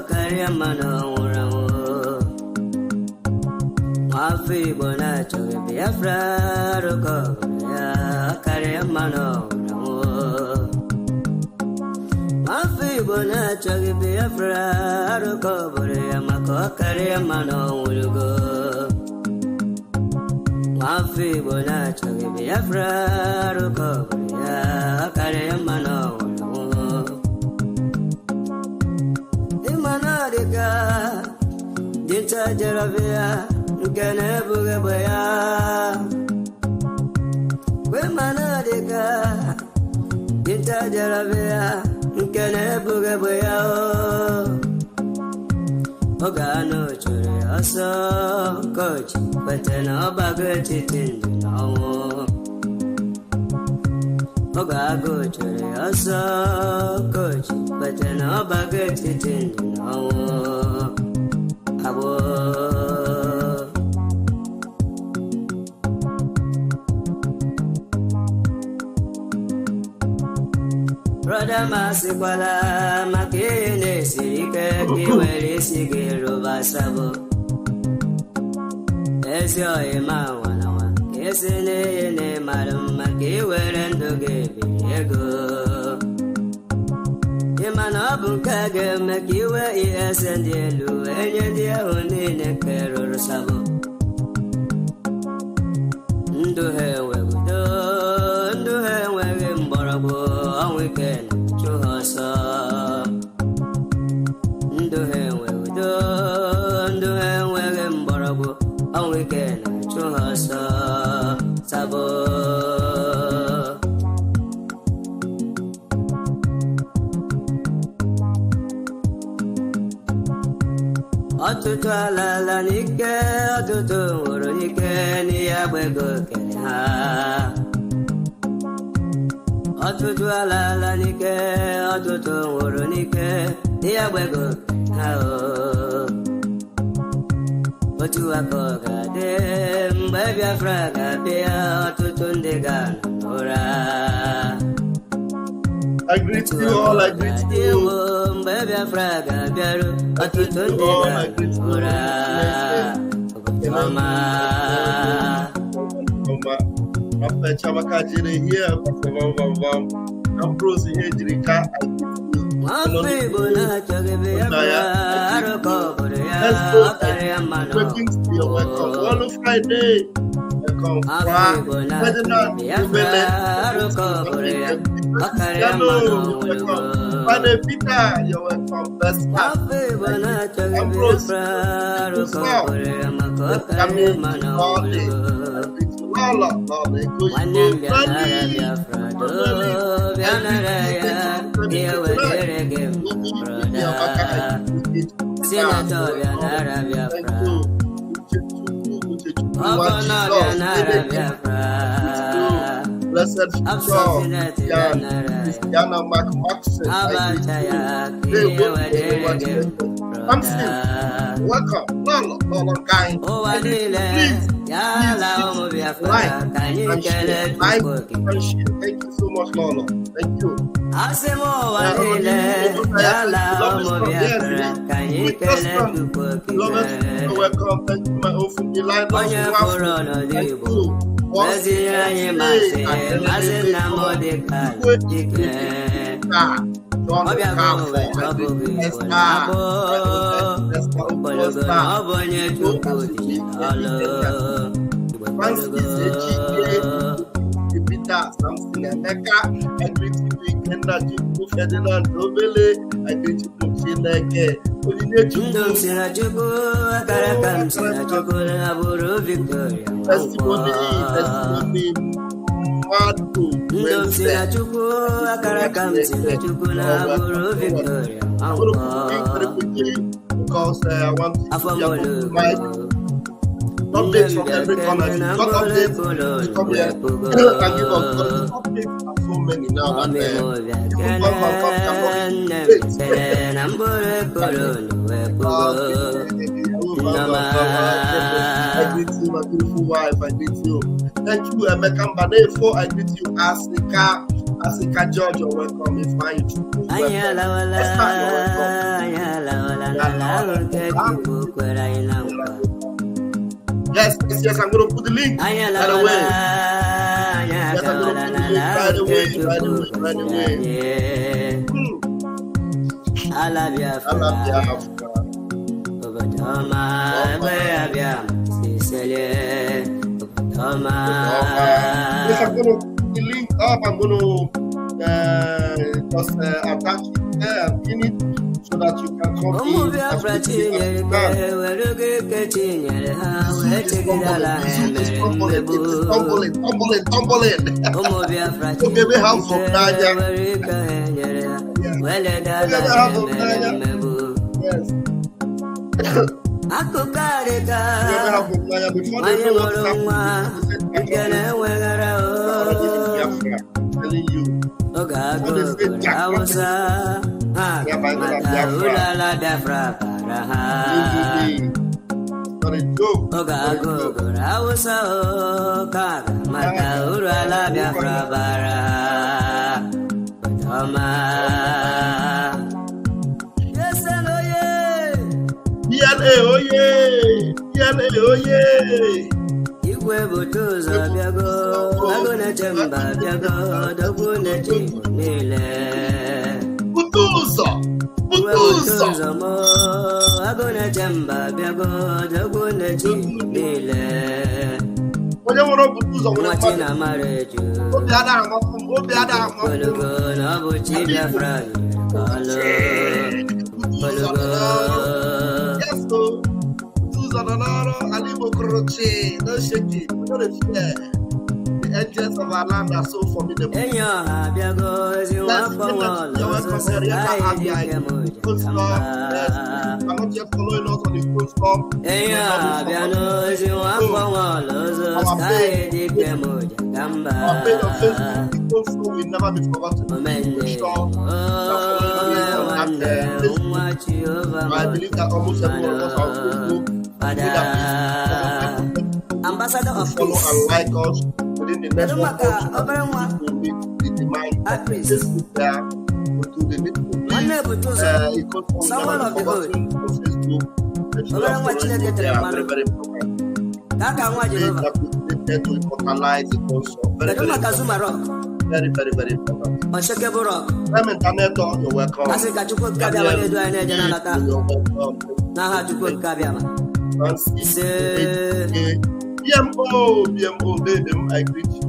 karia mano urawo. Mafi bona choge Biafra roko ya karia mano urawo. Mafi bona choge Biafra roko ya mako karia mano urawo. Mafi bona choge Biafra roko ya karia mano urawo. Imanadika dinta jarabia nkene bugabaya. Imanadika dinta jarabia nkene bugabaya. Ogano chore aso coach patena bagati tindinawo. Ogago chore aso coach patena bagati tindinawo. Abo Brother Masikwala makine sirike kiweli sigero basabo. Esyo ema wanawa kesene ne marama kiwerendo gebego. Imana bunkage makiwe esendelu enye dia onine kero sabo. Nduhe wewe mborabo weekend chuhasa. Nduhe wewe mborabo weekend chuhasa sabo. Atutu alala nike, atutu uru nike, ni abwego kenya. Atutu alala nike, atutu uru nike, ni abwego kenya. Otu akogade, mbabi afraga bia, atutu ndega nora. I greet you all, I greet you. Baby Afraga, Biaru, Atutundega, Mama. After Chavakajiri here, I'm Rosie here, Jirika. Let's go. All Friday. Father Peter, you're welcome. Best Blessed God, Yana Maxon, welcome, Lolo, kind. Please, thank you so much, Lolo. Thank you. Welcome, thank you, my own life. Thank you. Something Emeka, I greet you, Kenda, Juku, Ferdinand, Dobele, I greet you, Chineke, testimony, because I want to my updates from every corner. You got updates, you come here and give us updates. So many now and then. I greet you, my beautiful wife. I greet you. Thank you, Emeka Mbadefo. I greet you, Asika George. You're welcome. It's fine. Yes, I'm going to put the link right away. Yes, I'm going to put the link right away. I love Biafra. Yes, I'm going to put the link up. I'm going to just attach it there and pin it so that you can come in as quickly as you can. Tumbling. Okay, we have some Nanya. Yes. Aku kareka, manya telling you. The edges of our land are so formidable. I'm not yet following us on the post com. Our page on Facebook, the post will never be forgotten. I believe that almost everyone of us on Facebook. Ambassador of follow peace. And like us within the next one. We'll meet the demand. Facebook there. We'll do the needful. Someone of the good. Facebook. Very, very important. To immortalize it also. Very, very important. Unshakable rock. I'm internet, you're welcome. I said, you're BMO, I greet you.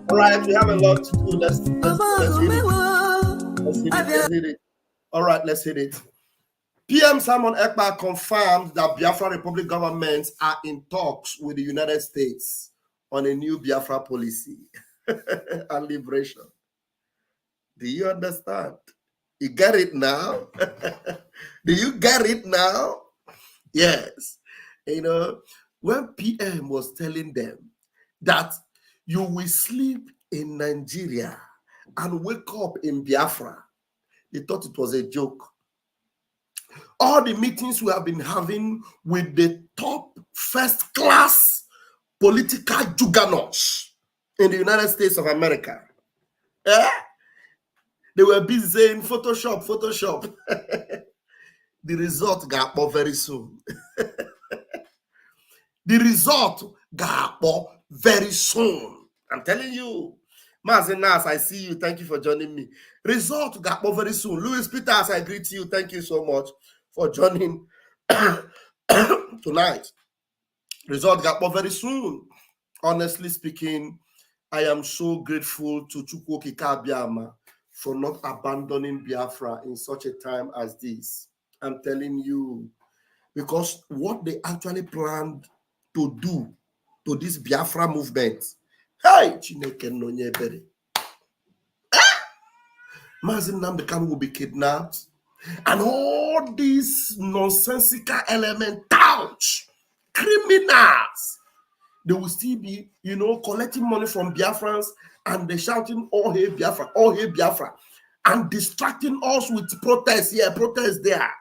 All right, we have a lot to do. Let's hit it. All right, let's hit it. PM Simon Ekpa confirmed that Biafra Republic governments are in talks with the United States on a new Biafra policy and liberation. Do you understand? You get it now? Do you get it now? Yes. You know, when PM was telling them that you will sleep in Nigeria and wake up in Biafra, they thought it was a joke. All the meetings we have been having with the top first-class political juggernauts in the United States of America, they were busy saying Photoshop. The result got up very soon. The result got up very soon. I'm telling you. Mazinas, I see you. Thank you for joining me. Result got up very soon. Louis Peters, I greet you. Thank you so much for joining tonight. Result got up very soon. Honestly speaking, I am so grateful to Chukwoki Kabiama for not abandoning Biafra in such a time as this. I'm telling you, because what they actually planned to do to this Biafra movement, hey, Chineke no nyebere. Mazin Namdekan will be kidnapped, and all these nonsensical elementals, criminals, they will still be, collecting money from Biafrans, and they're shouting, oh, hey, Biafra, oh, hey, Biafra, and distracting us with protests here, protests there.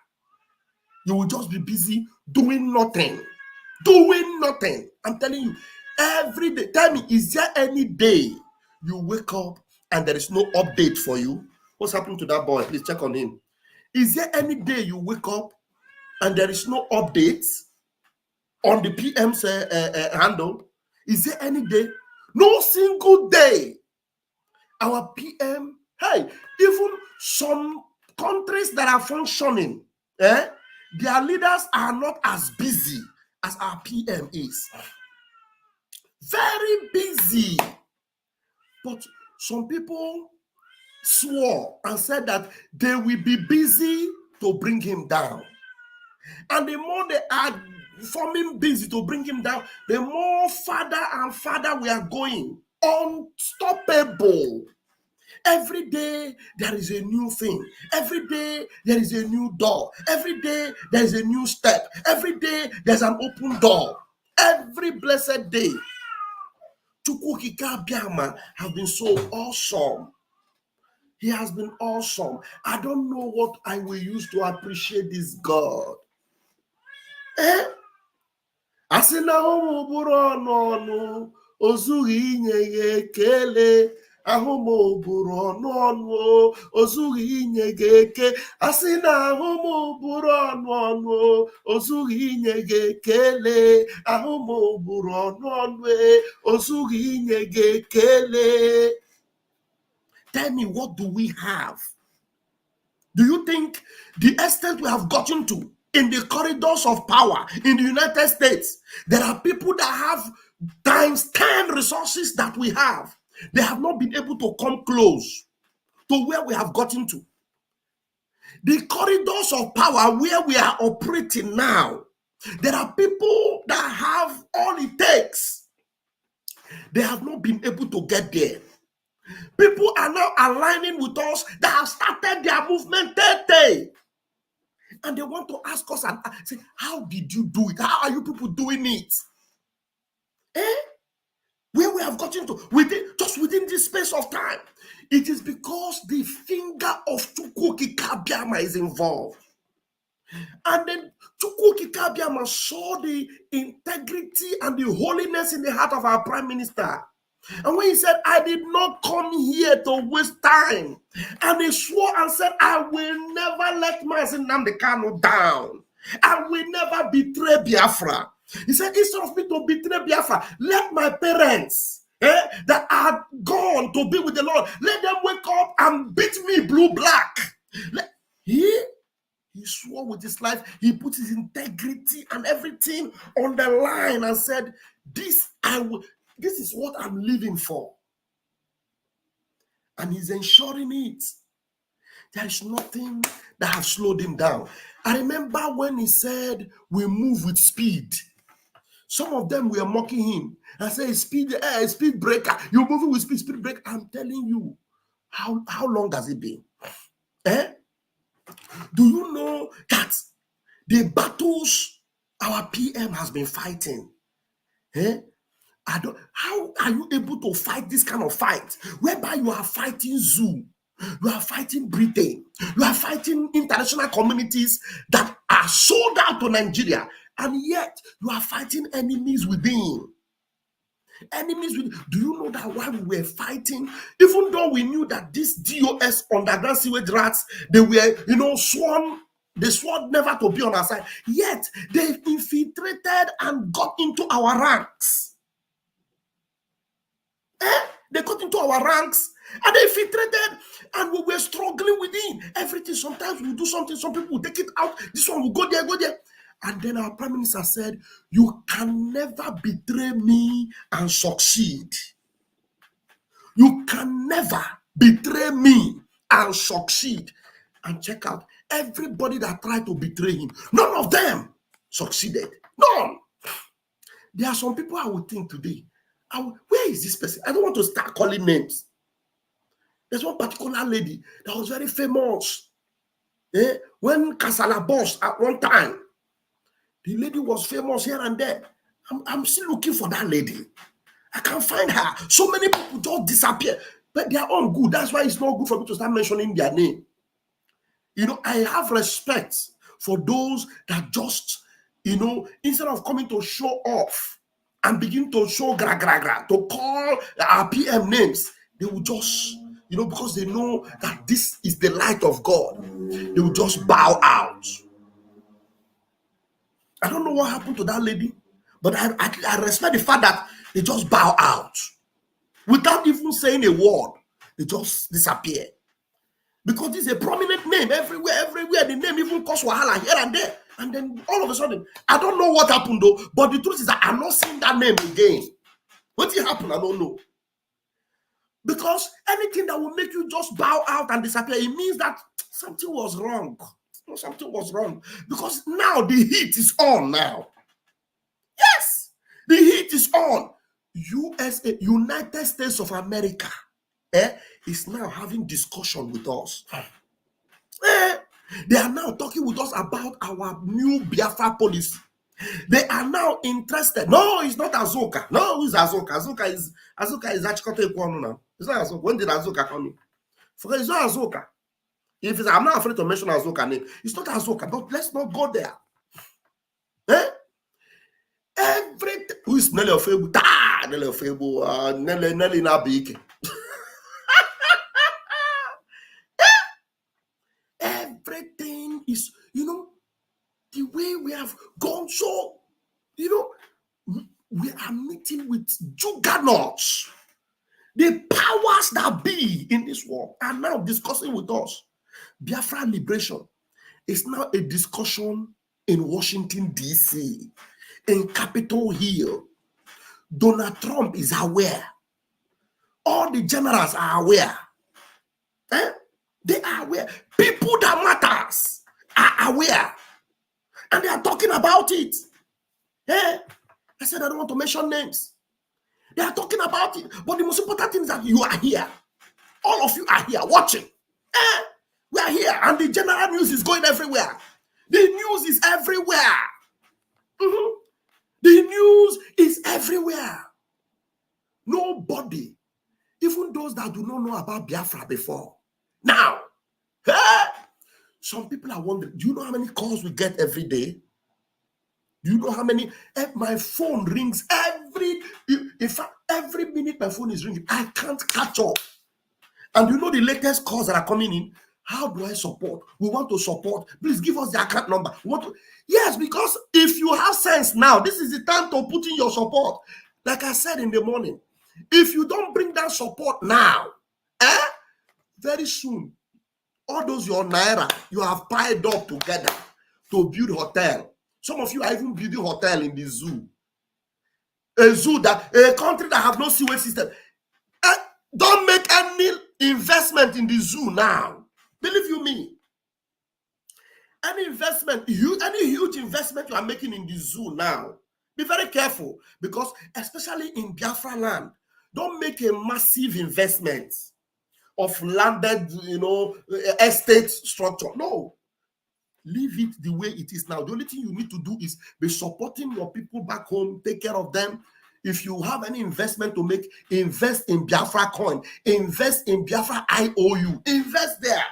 You will just be busy doing nothing. Doing nothing. I'm telling you, every day. Tell me, is there any day you wake up and there is no update for you? What's happened to that boy? Please check on him. Is there any day you wake up and there is no updates on the PM's handle? Is there any day? No single day. Our PM, hey, even some countries that are functioning, their leaders are not as busy as our PM is. Very busy. But some people swore and said that they will be busy to bring him down. And the more they are forming busy to bring him down, the more farther and farther we are going. Unstoppable. Every day there is a new thing. Every day there is a new door. Every day there is a new step. Every day there's an open door. Every blessed day. Chukwukika Biama has been so awesome. He has been awesome. I don't know what I will use to appreciate this God. Asina homo buro no ozugi nye kele. Ahomo buro no ozugi nye ke. Asina homo buro no ozugi nye kele. Ahomo buro no ozugi nye kele. Tell me, what do we have? Do you think the extent we have gotten to in the corridors of power in the United States, there are people that have times 10 resources that we have? They have not been able to come close to where we have gotten to. The corridors of power where we are operating now, there are people that have all it takes. They have not been able to get there. People are now aligning with us that have started their movement 30. And they want to ask us and say, how did you do it? How are you people doing it? Where we have gotten to, just within this space of time. It is because the finger of Chukwukika Biama is involved. And then Chukwukika Biama saw the integrity and the holiness in the heart of our Prime Minister. And when he said, I did not come here to waste time, and he swore and said, I will never let Mazi Nnamdi Kanu down. I will never betray Biafra. He said, instead of me to betray Biafra, let my parents that are gone to be with the Lord, let them wake up and beat me blue-black. He swore with his life. He put his integrity and everything on the line and said, this is what I'm living for. And he's ensuring it. There is nothing that has slowed him down. I remember when he said, we move with speed. Some of them were mocking him and saying, speed breaker. You're moving with speed breaker. I'm telling you, how long has it been? Do you know that the battles our PM has been fighting? How are you able to fight this kind of fight whereby you are fighting Zoo, you are fighting Britain, you are fighting international communities that are sold out to Nigeria, and yet you are fighting enemies within? Do you know that while we were fighting, even though we knew that these DOS underground sewage rats, they were, sworn never to be on our side, yet they infiltrated and got into our ranks. They got into our ranks and they infiltrated, and we were struggling within everything. Sometimes we do something, some people will take it out, this one will go there. And then our Prime Minister said, you can never betray me and succeed. You can never betray me and succeed. And check out, everybody that tried to betray him, none of them succeeded. None. There are some people I would think today, where is this person? I don't want to start calling names. There's one particular lady that was very famous. When Kasala boss at one time, the lady was famous here and there. I'm still looking for that lady. I can't find her. So many people just disappear. But they are all good. That's why it's not good for me to start mentioning their name. I have respect for those that just, instead of coming to show off and begin to show to call our PM names, they will just, You know, because they know that this is the light of God. They will just bow out. I don't know what happened to that lady, but I respect the fact that they just bow out. Without even saying a word, they just disappear. Because this is a prominent name everywhere. The name even cause wahala here and there. And then all of a sudden, I don't know what happened though, but the truth is that I'm not seeing that name again. What did happen? I don't know. Because anything that will make you just bow out and disappear, it means that something was wrong. Something was wrong. Because now the heat is on now. Yes, the heat is on. USA, United States of America, is now having discussion with us. They are now talking with us about our new Biafra policy. They are now interested. No, it's not Azuka. No, who's Azuka? Azuka is Achikote Kwonu now. It's not Azuka. When did Azuka come in? Forget, it's not Azuka. If it's, I'm not afraid to mention Azuka name. It's not Azuka. But let's not go there. Everything. Who is Nelly Ofebu? Nelly Ofebu. Nelly Nabike. Everything is, you know, the way we have gone. So, you know, we are meeting with juggernauts. The powers that be in this world are now discussing with us. Biafra liberation is now a discussion in Washington, D.C., in Capitol Hill. Donald Trump is aware. All the generals are aware. They are aware. People that matters are aware. And they are talking about it. I said I don't want to mention names. They are talking about it. But the most important thing is that you are here. All of you are here watching. We are here. And the general news is going everywhere. The news is everywhere. The news is everywhere. Nobody, even those that do not know about Biafra before, now, some people are wondering, do you know how many calls we get every day? Do you know how many? My phone rings in fact, every minute my phone is ringing. I can't catch up. And you know the latest calls that are coming in. How do I support? We want to support. Please give us the account number. We want to, yes, because if you have sense now, this is the time to put in your support. Like I said in the morning, if you don't bring that support now, very soon, all those your naira you have piled up together to build hotel. Some of you are even building hotel in the zoo. A zoo a country that have no sewage system. Don't make any investment in the zoo now. Believe you me. Any investment, any huge investment you are making in the zoo now, be very careful, because especially in Biafra land, don't make a massive investment of landed, estate structure. No. Leave it the way it is now. The only thing you need to do is be supporting your people back home, take care of them. If you have any investment to make, invest in Biafra coin, invest in Biafra IOU, invest there.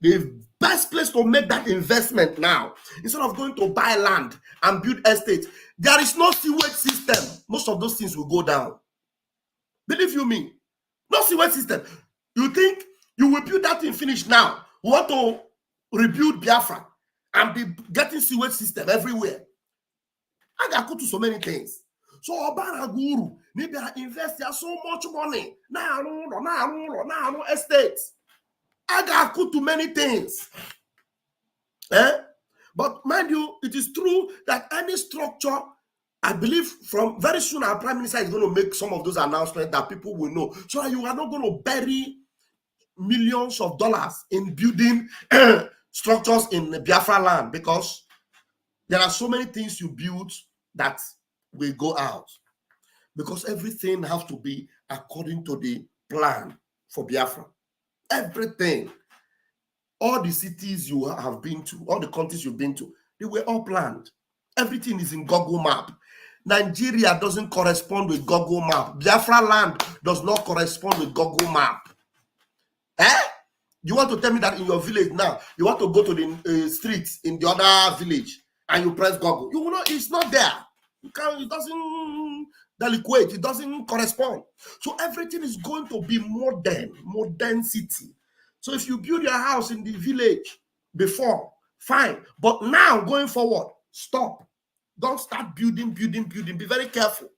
The best place to make that investment now, instead of going to buy land and build estate, there is no sewage system. Most of those things will go down. Believe you me, no sewage system. You think you will build that thing finished now? We want to rebuild Biafra and be getting sewage system everywhere. I got to do so many things. So Obara Guru, maybe I invest there so much money. Now estate. I got to do many things. But mind you, it is true that any structure, I believe from very soon our Prime Minister is going to make some of those announcements that people will know. So you are not going to bury millions of dollars in building structures in the Biafra land, because there are so many things you build that will go out, because everything has to be according to the plan for Biafra. Everything, all the cities you have been to, all the countries you've been to, they were all planned. Everything is in Google Map. Nigeria doesn't correspond with Google Map. Biafra land does not correspond with Google Map. You want to tell me that in your village now, you want to go to the streets in the other village and you press Google? You will not, it's not there. You can't, it doesn't, Deliquate. It doesn't correspond. So everything is going to be modern city. So if you build your house in the village before, fine. But now going forward, stop. Don't start building. Be very careful.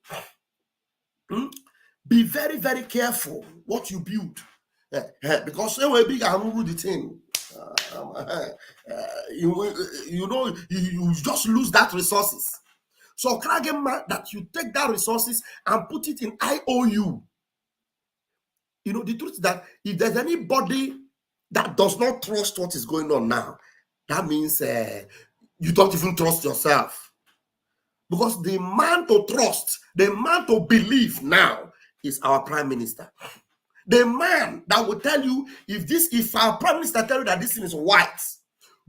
Be very, very careful what you build. Because when we big the thing, you just lose that resources. So that you take that resources and put it in IOU. You know, the truth is that if there's anybody that does not trust what is going on now, that means you don't even trust yourself. Because the man to trust, the man to believe now is our prime minister. The man that will tell you if our prime minister tell you that this thing is white,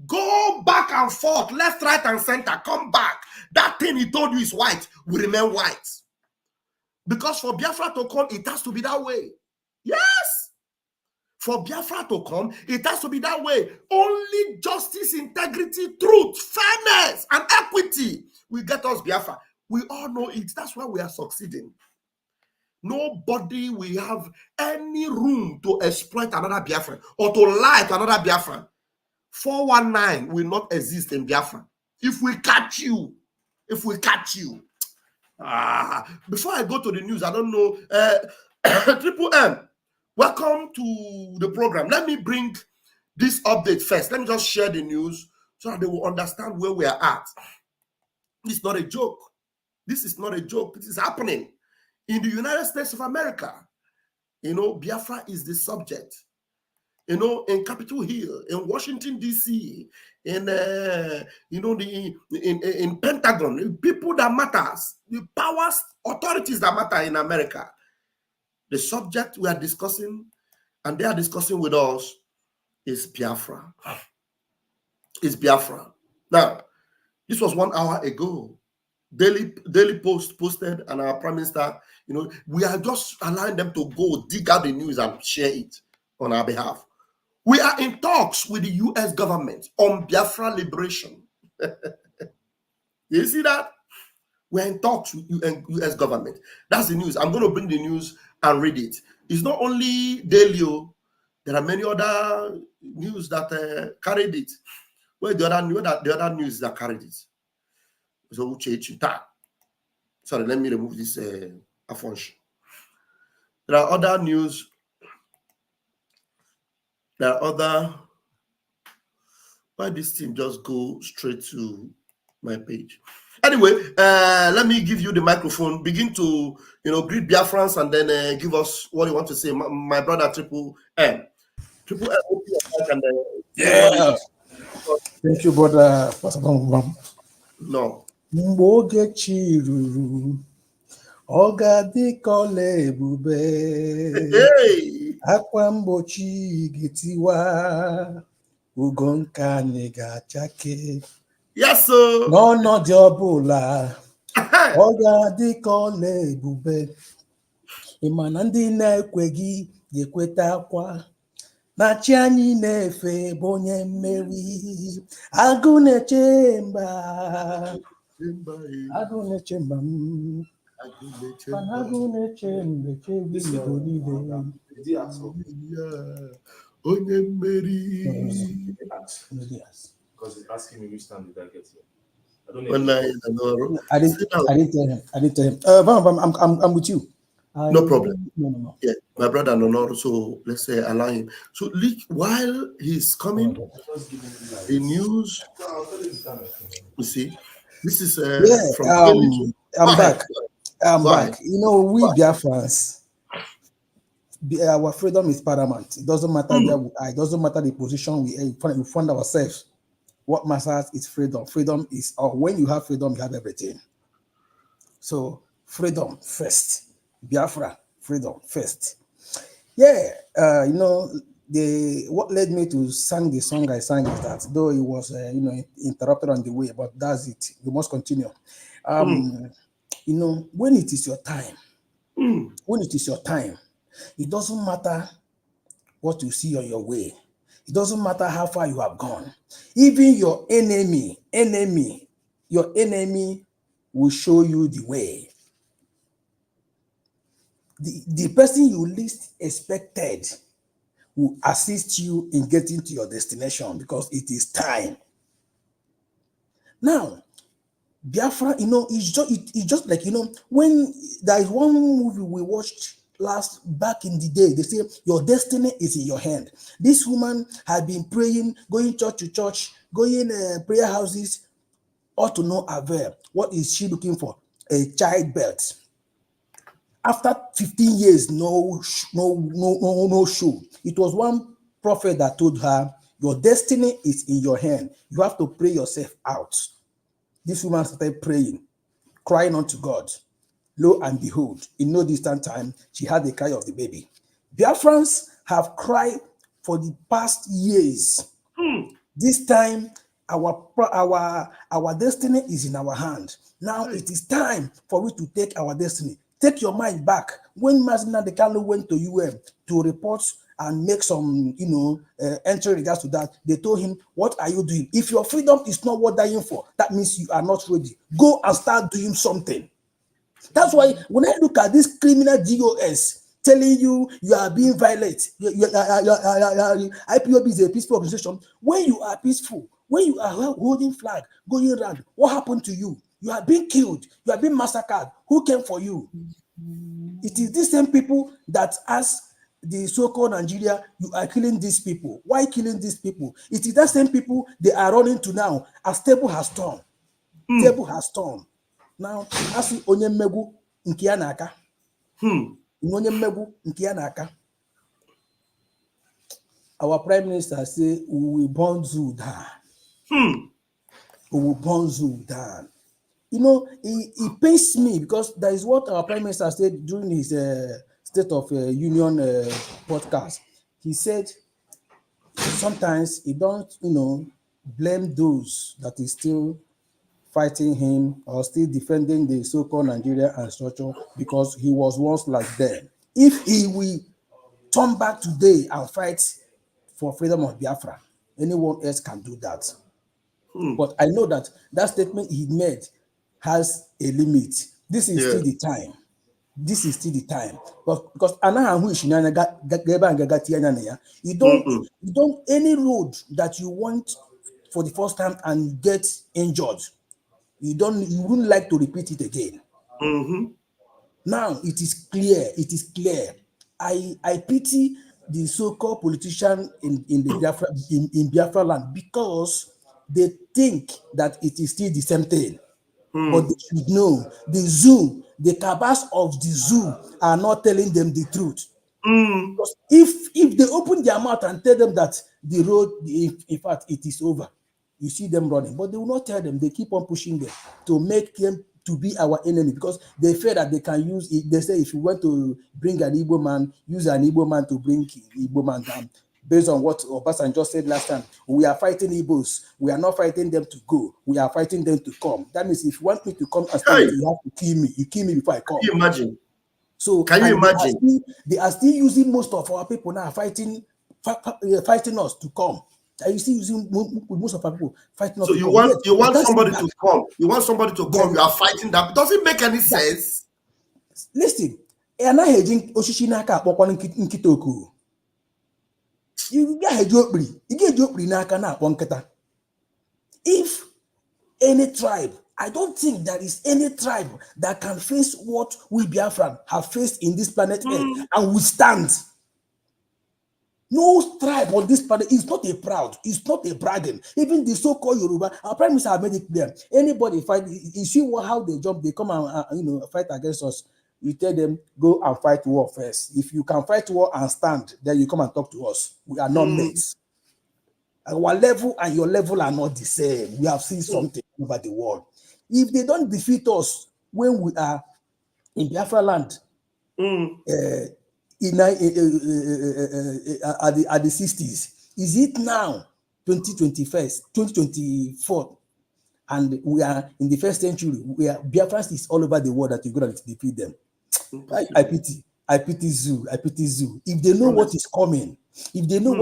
go back and forth, left, right, and center, come back. That thing he told you is white will remain white. Because for Biafra to come, it has to be that way. Yes. For Biafra to come, it has to be that way. Only justice, integrity, truth, fairness, and equity will get us Biafra. We all know it. That's why we are succeeding. Nobody will have any room to exploit another Biafran or to lie to another Biafran. 419 will not exist in Biafra. If we catch you. Before I go to the news, I don't know. Triple M, welcome to the program. Let me bring this update first. Let me just share the news so that they will understand where we are at. This is not a joke. This is not a joke. This is happening in the United States of America. You know, Biafra is the subject. You know, in Capitol Hill, in Washington, D.C., in Pentagon, people that matters, the powers, authorities that matter in America. The subject we are discussing, and they are discussing with us, is Biafra. Is Biafra. Now, this was 1 hour ago. Daily Post posted, and our Prime Minister, you know, we are just allowing them to go dig out the news and share it on our behalf. We are in talks with the U.S. government on Biafra liberation. You see that? We're in talks with U.S. government. That's the news. I'm going to bring the news and read it. It's not only Delio. There are many other news that carried it. Well, the other news that carried it. So, sorry, let me remove this affirmation. There are other news. There are other. Why this thing just go straight to my page? Anyway, let me give you the microphone. Begin to, you know, greet Biafrans and then give us what you want to say. My brother Triple M. Triple M, open your mic and yeah. Thank you, brother. No. Mgbe chi ruru, ọ ga-adị ka ọla ebube, akwa mgbochi ga-etiwa, ugo nke anyị ga-achake. Yes, sir. N'ọnọdụ ọbụla, ọ ga-adị ka ọla ebube. Ị ma na ndị na-ekweghị ga-ekweta akwa. Na chi anyị na-efe bụ onye mmeri. Agụ na-eche mba. Agụ na-eche mba m. Agụ na-eche mba chebi Igbo niile. Onye mmeri. Because he's asking me which time did I get here. I don't know. I didn't tell him. I'm with you. No problem. No. Yeah, my brother Nonoro, so let's say allow him. So while he's coming, the news, you see, this is from I'm back. I'm back. You know, we Biafrans, our freedom is paramount. It doesn't matter where we are. It doesn't matter the position we find ourselves. What matters is freedom. Freedom is, or when you have freedom, you have everything. So freedom first. Biafra, freedom first. Yeah, you know, what led me to sing the song I sang is that, though it was interrupted on the way, but that's it. We must continue. You know, when it is your time, it doesn't matter what you see on your way. It doesn't matter how far you have gone. Even your enemy will show you the way. the person you least expected will assist you in getting to your destination because it is time. Now, Biafra, it's just like, when there is one movie we watched back in the day, they say your destiny is in your hand. This woman had been praying, going church to church, going prayer houses, all to no avail. What is she looking for? A childbirth. After 15 years, no show. It was one prophet that told her, your destiny is in your hand. You have to pray yourself out. This woman started praying, crying unto God. Lo and behold, in no distant time, she had the cry of the baby. Biafrans have cried for the past years. This time, our destiny is in our hand. Now it is time for we to take our destiny. Take your mind back. When Mazina Dekalo went to UN to report and make some, entry regards to that, they told him, what are you doing? If your freedom is not worth dying for, that means you are not ready. Go and start doing something. That's why when I look at this criminal DOS telling you are being violent, IPOB is a peaceful organization. When you are peaceful, when you are holding flag, going around, what happened to you? You are being killed. You are being massacred. Who came for you? It is these same people that ask the so-called Nigeria, you are killing these people. Why killing these people? It is that same people they are running to now as table has turned. Table has turned. Now, as onye mmegbu nke ya n'aka. Onye mmegbu nke ya n'aka. Our prime minister say we will burn zoo down. We will burn zoo down. It pains me because that is what our prime minister said during his State of Union podcast. He said sometimes he don't, blame those that is still fighting him or still defending the so-called Nigeria and structure because he was once like them. If he will turn back today and fight for freedom of Biafra, anyone else can do that. But I know that statement he made has a limit. This is still the time. This is still the time. But because you don't any road that you want for the first time and get injured, you wouldn't like to repeat it again. Now it is clear. It is clear. I pity the so-called politician in Biafra land because they think that it is still the same thing. But they should know the cabals of the zoo are not telling them the truth. Because if they open their mouth and tell them that the road, in fact, it is over, you see them running. But they will not tell them. They keep on pushing them to make them to be our enemy because they fear that they can use it. They say if you want to bring an Igbo man, use an Igbo man to bring Igbo man down. Based on what Obasanjo just said last time, we are fighting Igbos. We are not fighting them to go. We are fighting them to come. That means if you want me to come and stay, you have to kill me. You kill me before I come. Can you imagine? So can you imagine? They are still using most of our people now fighting us to come. Are you still using most of our people fighting us? So to you come? want Yes, you want somebody to come. You want somebody to come. You are fighting that. Does it make any sense? Listen, you get if any tribe, I don't think there is any tribe that can face what we Biafran have faced in this planet Earth and withstand. No tribe on this planet is not a proud, it's not a bragging. Even the so-called Yoruba, our prime minister have made it clear. Anybody fight, you see how they jump, they come and fight against us. You tell them, go and fight war first. If you can fight war and stand, then you come and talk to us. We are not mates. Our level and your level are not the same. We have seen something over the world. If they don't defeat us when we are in Biafra land, at the 60s, is it now 2024, and we are in the first century, Biafrans is all over the world that you're going to defeat them? I pity Zoo. If they know what is coming, if they know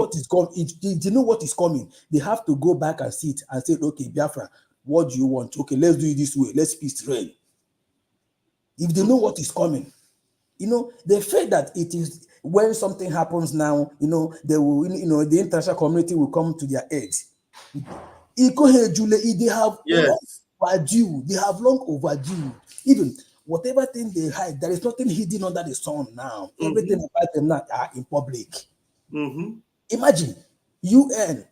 what is coming, they have to go back and sit and say, okay, Biafra, what do you want? Okay, let's do it this way. Let's peace reign. If they know what is coming, You know, the fact that it is when something happens now, you know, they will, you know, the international community will come to their aid. They have long Yes. overdue. They have long overdue. Even whatever thing they hide, there is nothing hidden under the sun now. Everything about them now are in public. Imagine UN,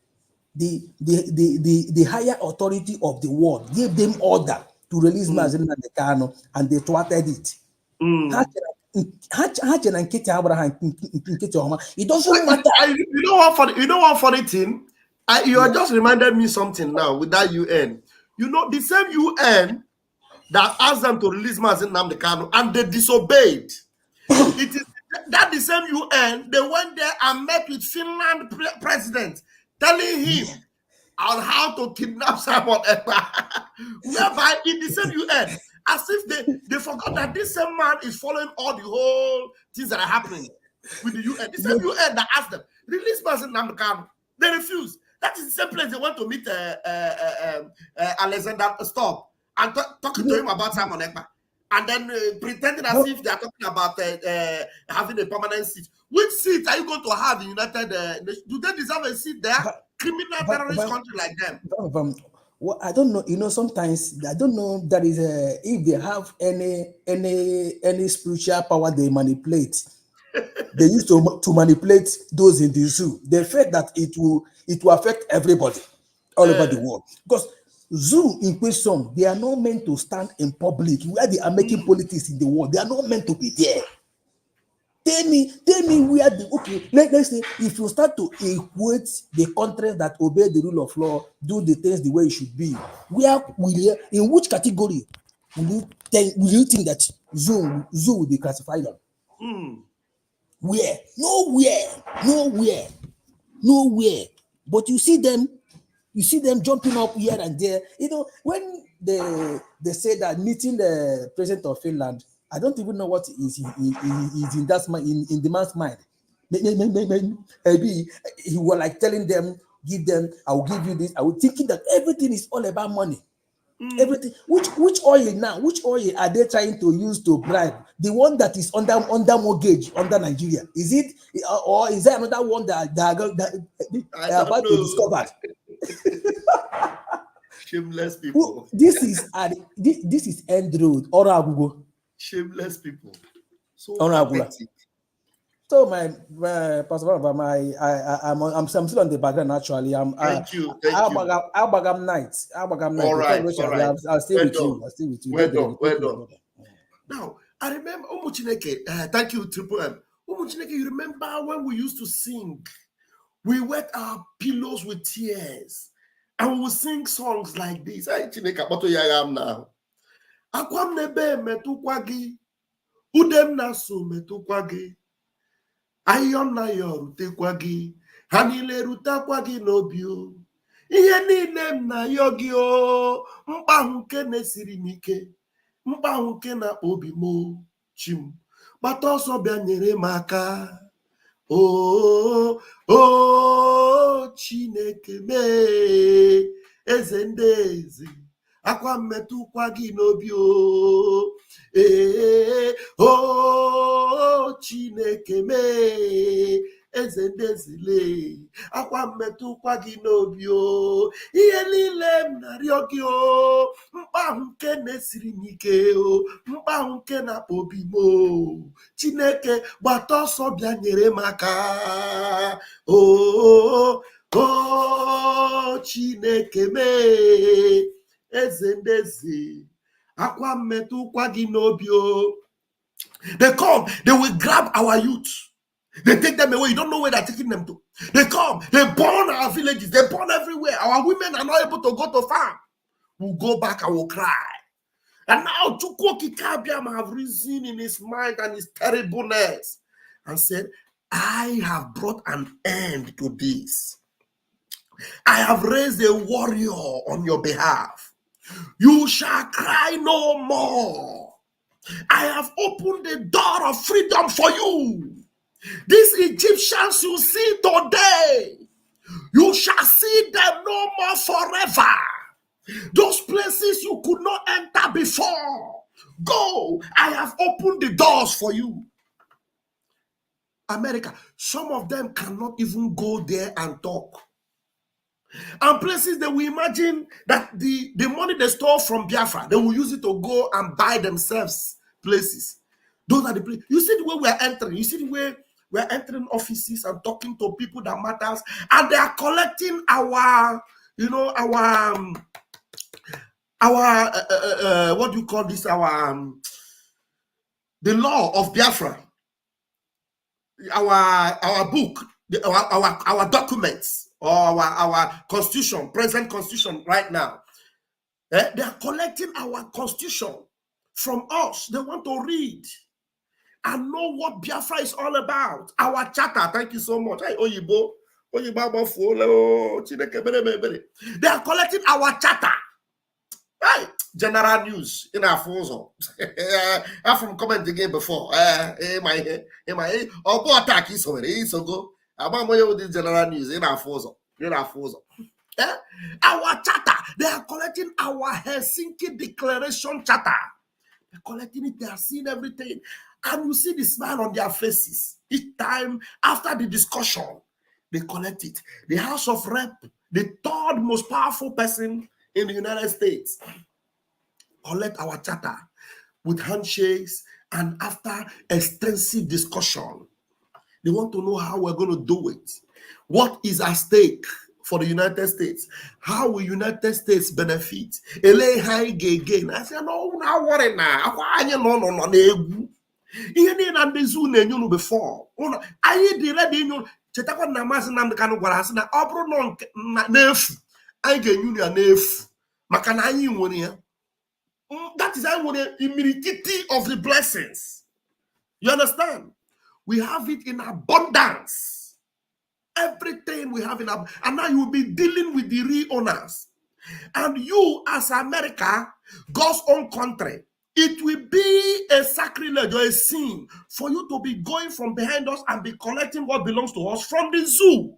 the higher authority of the world, gave them order to release Mazen Kano, and they thwarted it. It doesn't matter. You know what funny thing? You are just reminded me something now with that UN. You know, the same UN that asked them to release Mazen Kano and they disobeyed. It is that the same UN, they went there and met with Finland president, telling him on how to kidnap Simon Ekpa. Whereby in the same UN, as if they forgot that this same man is following all the whole things that are happening with the UN. The same UN that asked them, release Mazen Kano. They refused. That is the same place they went to meet Alexander Stubb and talking to him about Simon Ekpa. And then pretending as if they are talking about having a permanent seat. Which seat are you going to have in United Nations? Do they deserve a seat there? Criminal terrorist country like them. Well, I don't know. You know, sometimes I don't know that is if they have any spiritual power they manipulate. They used to manipulate those in the zoo. They felt that it will affect everybody all over the world, because zoo in question, they are not meant to stand in public where they are making politics in the world. They are not meant to be there. Tell me where the okay. Let's say if you start to equate the countries that obey the rule of law, do the things the way it should be, in which category will you think that zoo will be classified on? Where? Nowhere. But you see them jumping up here and there. You know, when they say that meeting the president of Finland, I don't even know what is in the man's mind. Maybe he was like telling them, I will give you this. I was thinking that everything is all about money. Everything. Which oil now? Which oil are they trying to use to bribe? The one that is under mortgage under Nigeria? Is it, or is there another one that they are about to discover? Shameless people. This is end road. Or shameless people. So pathetic. So my Pastor, I'm still on the background actually. Thank you. Albagam night. All right. I'll stay with you. Well done. Now I remember Umuchineke. Thank you, Triple M. Umuchineke, you remember when we used to sing? We wet our pillows with tears, and we would sing songs like this. I Chineke apoto yagam now. Akwam nebe metukwagi, udem nasu metukwagi. Ayon na yo rutekwa gị, ha niile rutekwa gị n'obi o. Ihe niile m na yo gị o, mkpa ahụ nke na-esiri m ike, mkpa ahụ nke na-akpa obi m chi m, gbata ọsọ bịa nyere m aka. O Chineke mee, eze ndị eze, akwa mmetụkwa gị n'obi o. Chineke mee, eze ndị ezele, akwa mmetụkwa gị n'obi o. Ihe niile m na-arịọ gị o, mkpa ahụ nke na-esiri m ike o, mkpa ahụ nke na-akpa obi m o. Chineke gbata ọsọ bịa nyere m aka. Chineke mee, eze ndị eze, akwa mmetụkwa gị n'obi o. They come, they will grab our youth. They take them away. You don't know where they're taking them to. They come, they burn our villages, they burn everywhere. Our women are not able to go to farm. We'll go back and we'll cry. And now Chukwuoki Kabiam have risen in his mind and his terribleness and said, I have brought an end to this. I have raised a warrior on your behalf. You shall cry no more. I have opened the door of freedom for you. These Egyptians you see today, you shall see them no more forever. Those places you could not enter before, go. I have opened the doors for you. America. Some of them cannot even go there and talk. And places that we imagine that the money they store from Biafra, they will use it to go and buy themselves places. Those are the places. You see the way we are entering. You see the way we are entering offices and talking to people that matters. And they are collecting our, you know, what do you call this? The law of Biafra. Our book, our documents, or our constitution, present constitution right now. They are collecting our constitution from us. They want to read and know what Biafra is all about. Our charter. Thank you so much. Hey, Oyibo. They are collecting our charter. Hey, general news in our phones. I'm from comment again before. My attack is over. So go. I'm with the general news in our phones. Our charter. They are collecting our Helsinki Declaration charter. They're collecting it. They are seeing everything, and you see the smile on their faces each time after the discussion. They collect it. The House of Rep, the third most powerful person in the United States, collect our charter with handshakes, and after extensive discussion, they want to know how we're going to do it. What is at stake for the United States? How will United States benefit? I said, no, now worry now. No, before. I did ready. Chetakwa na mazi na mkanu gwara asị na ọ bụrụ nọ n'efu anyị ga-enyu ya n'efu maka na anyị nwere ya. That is the immediate of the blessings. You understand? We have it in abundance. Everything we have in abundance. And now you will be dealing with the real owners. And you, as America, God's own country, it will be a sacrilege or a sin for you to be going from behind us and be collecting what belongs to us from the zoo.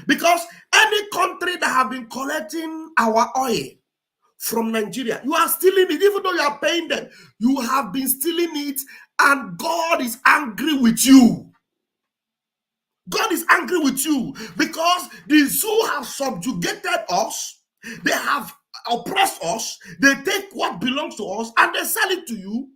Because any country that have been collecting our oil from Nigeria, you are stealing it. Even though you are paying them, you have been stealing it, and God is angry with you. God is angry with you because the zoo have subjugated us. They have oppressed us. They take what belongs to us and they sell it to you,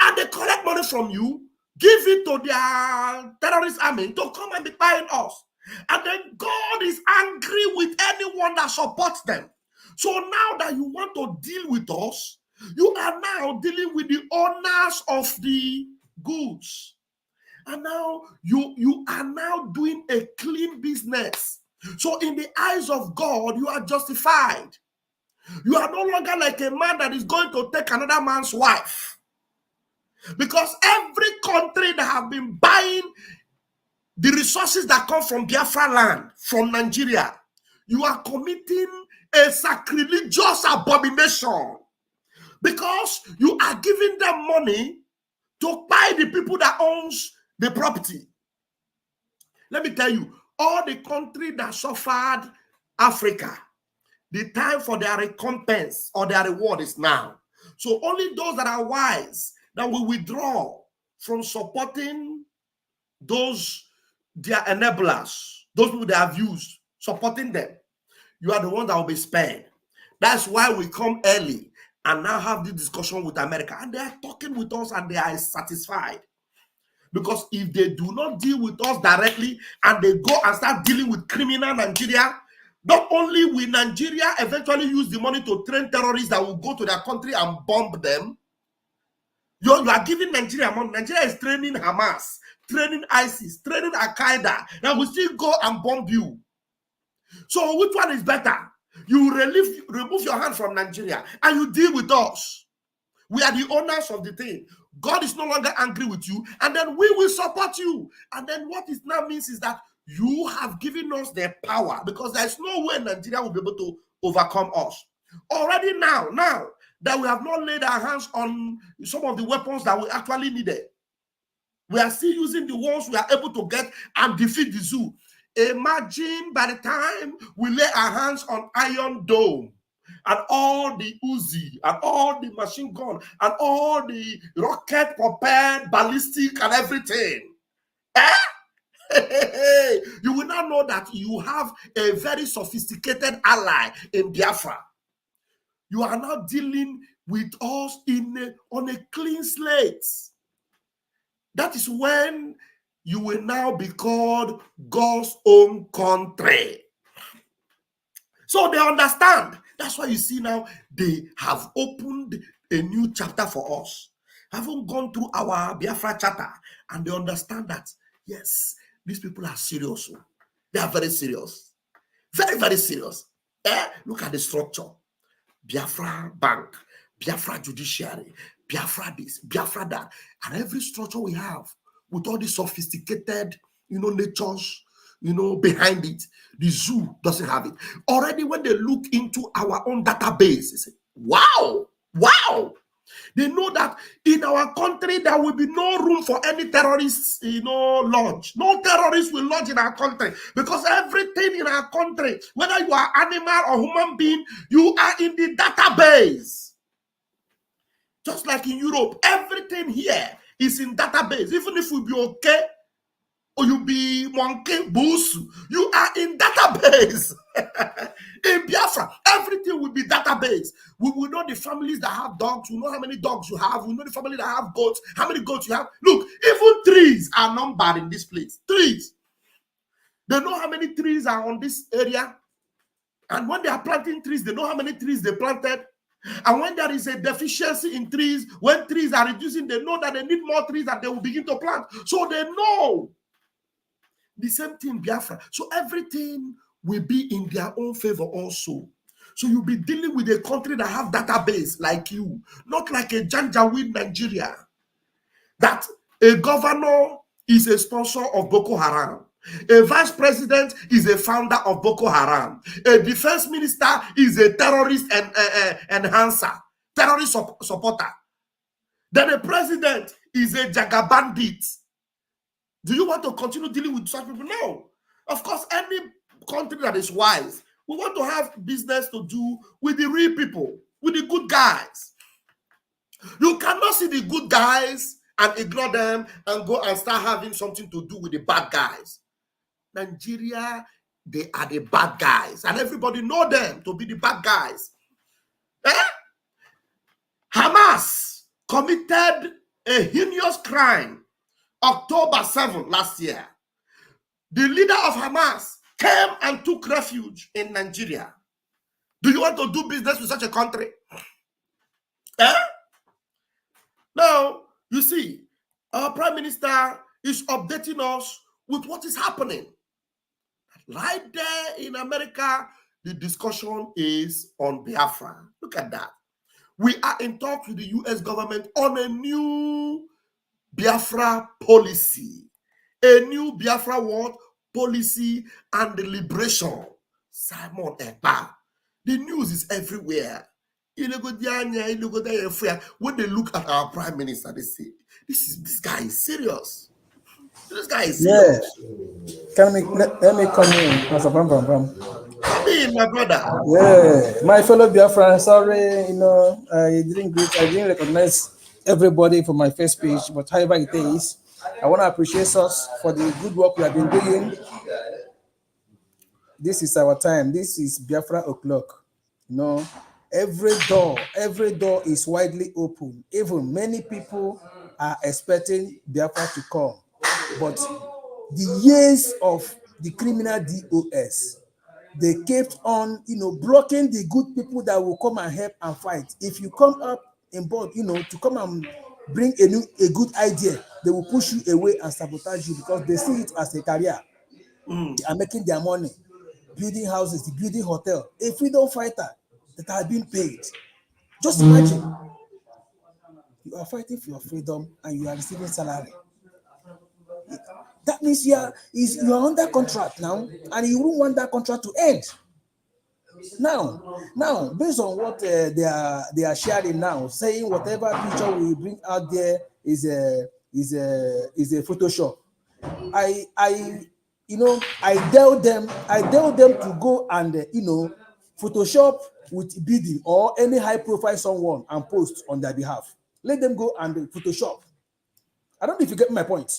and they collect money from you, give it to their terrorist army to come and be buying us. And then God is angry with anyone that supports them. So now that you want to deal with us, you are now dealing with the owners of the goods. And now you are now doing a clean business. So in the eyes of God, you are justified. You are no longer like a man that is going to take another man's wife. Because every country that have been buying the resources that come from Biafra land, from Nigeria, you are committing a sacrilegious abomination. Because you are giving them money to buy the people that owns the property. Let me tell you, all the country that suffered Africa, the time for their recompense or their reward is now. So only those that are wise that will withdraw from supporting those their enablers, those people they have used, supporting them. You are the one that will be spared. That's why we come early and now have this discussion with America. And they are talking with us and they are satisfied. Because if they do not deal with us directly and they go and start dealing with criminal Nigeria, not only will Nigeria eventually use the money to train terrorists that will go to their country and bomb them, you are giving Nigeria money. Nigeria is training Hamas, training ISIS, training Al-Qaeda, that will still go and bomb you. So which one is better? You remove your hand from Nigeria and you deal with us. We are the owners of the thing. God is no longer angry with you, and then we will support you. And then what it now means is that you have given us the power, because there's no way Nigeria will be able to overcome us. Already now that we have not laid our hands on some of the weapons that we actually needed, we are still using the ones we are able to get and defeat the zoo. Imagine by the time we lay our hands on Iron Dome and all the Uzi, and all the machine gun, and all the rocket propelled ballistic and everything. You will now know that you have a very sophisticated ally in Biafra. You are now dealing with us on a clean slate. That is when you will now be called God's own country. So they understand. That's why you see now they have opened a new chapter for us. Haven't gone through our Biafra charter, and they understand that, yes, these people are serious. They are very serious. Very, very serious. Look at the structure. Biafra Bank, Biafra Judiciary, Biafra this, Biafra that, and every structure we have with all the sophisticated, natures, behind it. The zoo doesn't have it. Already when they look into our own database, they say, wow, wow. They know that in our country, there will be no room for any terrorists, lodge. No terrorists will lodge in our country because everything in our country, whether you are animal or human being, you are in the database. Just like in Europe, everything here is in database. Even if we be okay, or you be monkey, busu, you are in database. In Biafra, everything will be database. We will know the families that have dogs. We know how many dogs you have. We know the family that have goats, how many goats you have. Look, even trees are numbered in this place. Trees. They know how many trees are on this area. And when they are planting trees, they know how many trees they planted. And when there is a deficiency in trees, when trees are reducing, they know that they need more trees that they will begin to plant. So they know. The same thing, Biafra. So everything will be in their own favor also. So you'll be dealing with a country that have database like you, not like a Janjaweed Nigeria, that a governor is a sponsor of Boko Haram. A vice president is a founder of Boko Haram. A defense minister is a terrorist enhancer, terrorist supporter. Then a president is a Jaga bandit. Do you want to continue dealing with such people? No. Of course, any country that is wise, we want to have business to do with the real people, with the good guys. You cannot see the good guys and ignore them and go and start having something to do with the bad guys. Nigeria, they are the bad guys, and everybody know them to be the bad guys. Hamas committed a heinous crime October 7 last year. The leader of Hamas came and took refuge in Nigeria. Do you want to do business with such a country? Now, you see, our prime minister is updating us with what is happening. Right there in America, the discussion is on Biafra. Look at that. We are in talks with the US government on a new Biafra policy. A new Biafra what? Policy and the liberation. Simon Ekpa. The news is everywhere. When they look at our prime minister, they say, this guy is serious. This guy is serious. Yeah. Let me come in. Come in, my brother. Yeah, my fellow Biafran, sorry, I didn't recognize everybody for my first speech, but however it is, I want to appreciate us for the good work we have been doing. This is our time. This is Biafra o'clock. Every door is widely open. Even many people are expecting Biafra to come, but the years of the criminal DOS, they kept on, blocking the good people that will come and help and fight. If you come up in board, to come and bring a good idea, they will push you away and sabotage you because they see it as a career. They are making their money, building houses, building hotel. A freedom fighter that has been paid. Just imagine, you are fighting for your freedom and you are receiving salary. That means you are under contract now, and you won't want that contract to end. Now, based on what they are sharing now, saying whatever picture we bring out there is a Photoshop. I tell them to go and Photoshop with bidding or any high-profile someone and post on their behalf. Let them go and Photoshop. I don't know if you get my point.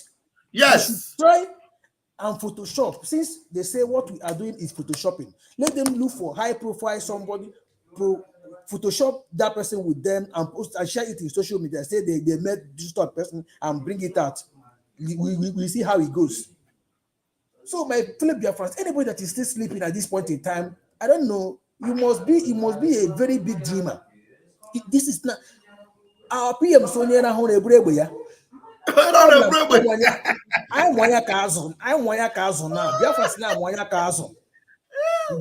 Yes. They should try and Photoshop. Since they say what we are doing is Photoshopping, let them look for high-profile somebody, Photoshop that person with them and post and share it in social media. Say they met this type of person and bring it out. We see how it goes. So my fellow Biafrans, anybody that is still sleeping at this point in time, I don't know. You must be a very big dreamer. This is not our PM Sonia na hone ebreya. I want ya kazo now. Biafrans now want ya kazo.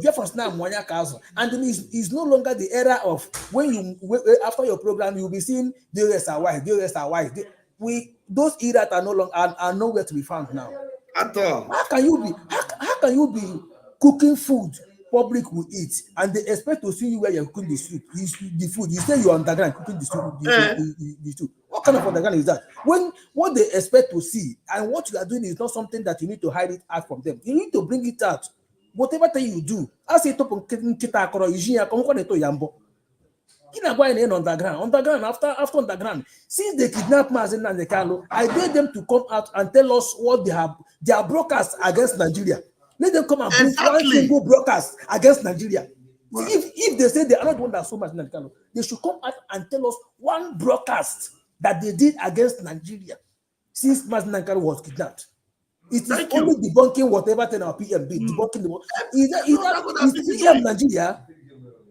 Biafrans now want ya kazo. And then it's no longer the era of when you after your program you'll be seeing the rest are white. Those eras are no longer are nowhere to be found now. At all. How can you be cooking food public will eat and they expect to see you where you're cooking the food? You say you're underground cooking the soup. What kind of underground is that? When what they expect to see and what you are doing is not something that you need to hide it out from them. You need to bring it out. Whatever thing you do, as it to underground after underground. Since they kidnapped Mazen and the Kalo, I dare them to come out and tell us what they have. They are broadcast against Nigeria. Let them come and bring one single broadcast against Nigeria. Wow. If they say they are not the one that so much in the Kalo, they should come out and tell us one broadcast that they did against Nigeria since Mazen and Kalo was kidnapped. It is only debunking whatever thing our PM did. Debunking the is PM Nigeria.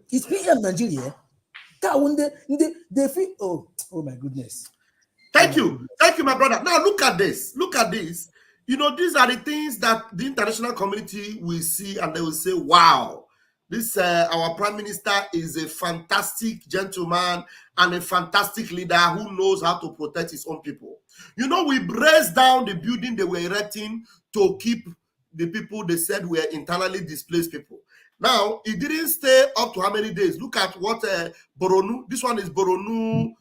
It's PM Nigeria. They feel, oh my goodness. Thank you, my brother. Now look at this. You know, these are the things that the international community will see and they will say, wow, this our prime minister is a fantastic gentleman and a fantastic leader who knows how to protect his own people. You know, we raised down the building they were erecting to keep the people they said were internally displaced people. Now, it didn't stay up to how many days. Look at what Boronu, this one is Boronu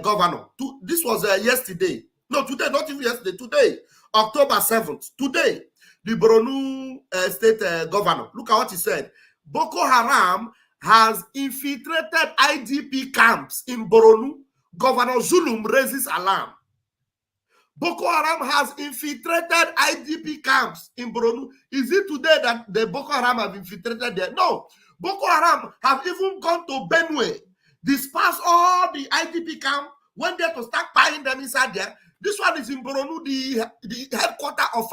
governor. This was yesterday. No, today, not even yesterday, today, October 7th. Today, the Boronu state governor, look at what he said. Boko Haram has infiltrated IDP camps in Boronu. Governor Zulum raises alarm. Boko Haram has infiltrated IDP camps in Boronu. Is it today that the Boko Haram have infiltrated there? No. Boko Haram have even gone to Benue, dispersed all the IDP camp, went there to start buying them inside there. This one is in Boronu, the headquarters of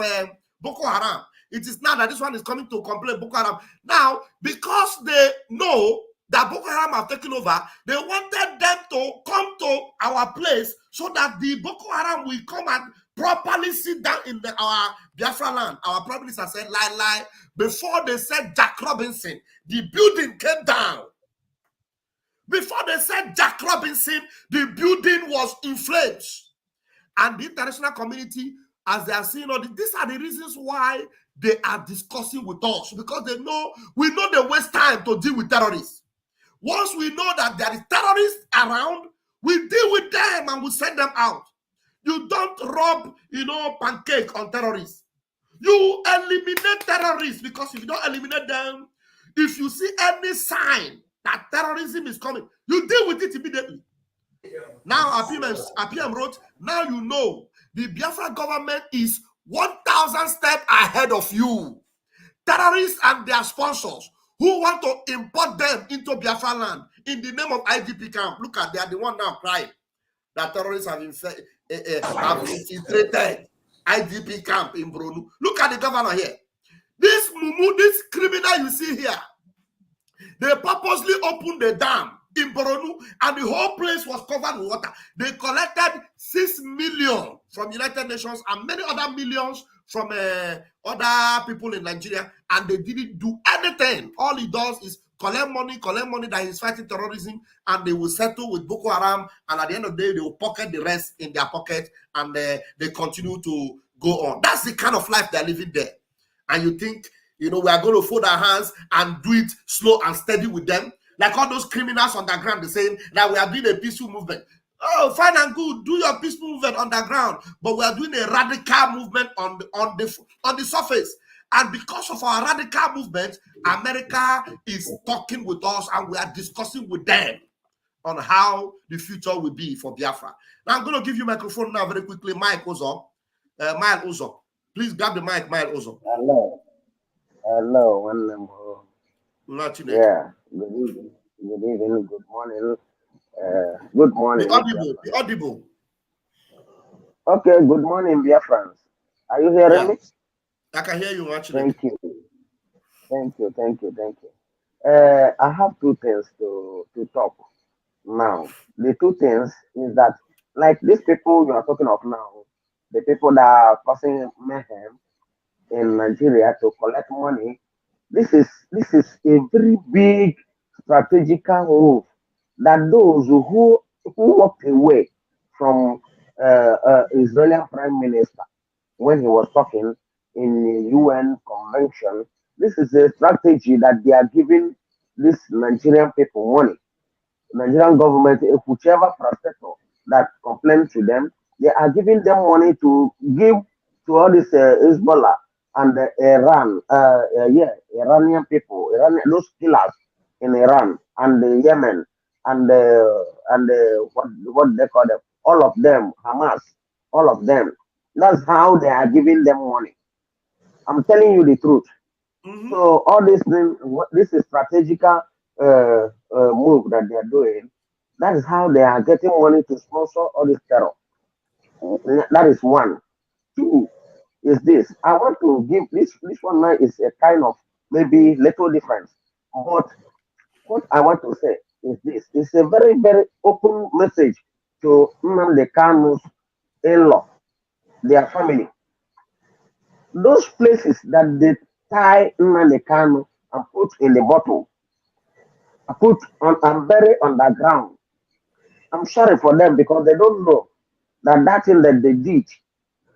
Boko Haram. It is now that this one is coming to complain Boko Haram. Now, because they know that Boko Haram have taken over, they wanted them to come to our place so that the Boko Haram will come and properly sit down in our Biafra land. Our prime minister said, lie. Before they said Jack Robinson, the building came down. Before they said Jack Robinson, the building was in flames. And the international community, as they are seeing all this, these are the reasons why they are discussing with us, because they know we know they waste time to deal with terrorists. Once we know that there is terrorists around, we deal with them and we send them out. You don't rub, pancake on terrorists. You eliminate terrorists, because if you don't eliminate them, if you see any sign that terrorism is coming, you deal with it immediately. Now, APM wrote, now you know the Biafra government is 1,000 steps ahead of you. Terrorists and their sponsors who want to import them into Biafra land in the name of IDP camp. Look at, they are the one now crying that terrorists have infiltrated IDP camp in Boronu. Look at the governor here. This Mumu, this criminal you see here, they purposely opened the dam in Boronu and the whole place was covered with water. They collected 6 million from United Nations and many other millions from other people in Nigeria, and they didn't do anything. All he does is collect money that he's fighting terrorism, and they will settle with Boko Haram, and at the end of the day, they will pocket the rest in their pocket, and they continue to go on. That's the kind of life they're living there. And you think, we are going to fold our hands and do it slow and steady with them? Like all those criminals underground, they're saying that we are doing a peaceful movement. Oh, fine and good. Do your peaceful movement underground, but we are doing a radical movement on the surface. And because of our radical movement, America is talking with us and we are discussing with them on how the future will be for Biafra. Now, I'm going to give you microphone now very quickly. Mike Ozo. Mile Ozo. Please grab the mic, Mile Ozo. Hello. Hello. Yeah. Good evening. Good evening. Good morning. Good morning. Be audible. Be audible. Okay. Good morning, Biafrans. Are you hearing me? I can hear you actually. Thank you. Thank you. Thank you. Thank you. I have two things to talk now. The two things is that, like these people you are talking of now, the people that are causing mayhem in Nigeria to collect money, this is a very big strategical move that those who walked away from Israeli Prime Minister when he was talking in the UN convention. This is a strategy that they are giving these Nigerian people money. Nigerian government, if whichever protector that complains to them, they are giving them money to give to all this Hezbollah and Iran, Iranian people, those killers in Iran and Yemen and what they call them, all of them, Hamas, all of them. That's how they are giving them money. I'm telling you the truth. So all these things, this is strategical move that they are doing. That is how they are getting money to sponsor all this terror. That is one. Two is this. I want to give this one now is a kind of maybe little difference. But what I want to say is this. It's a very, very open message to Nnamdi Kanu's in-law, their family. Those places that they tie Nnamdi Kanu and put in the bottle, put on and bury underground. I'm sorry for them because they don't know that that thing that they did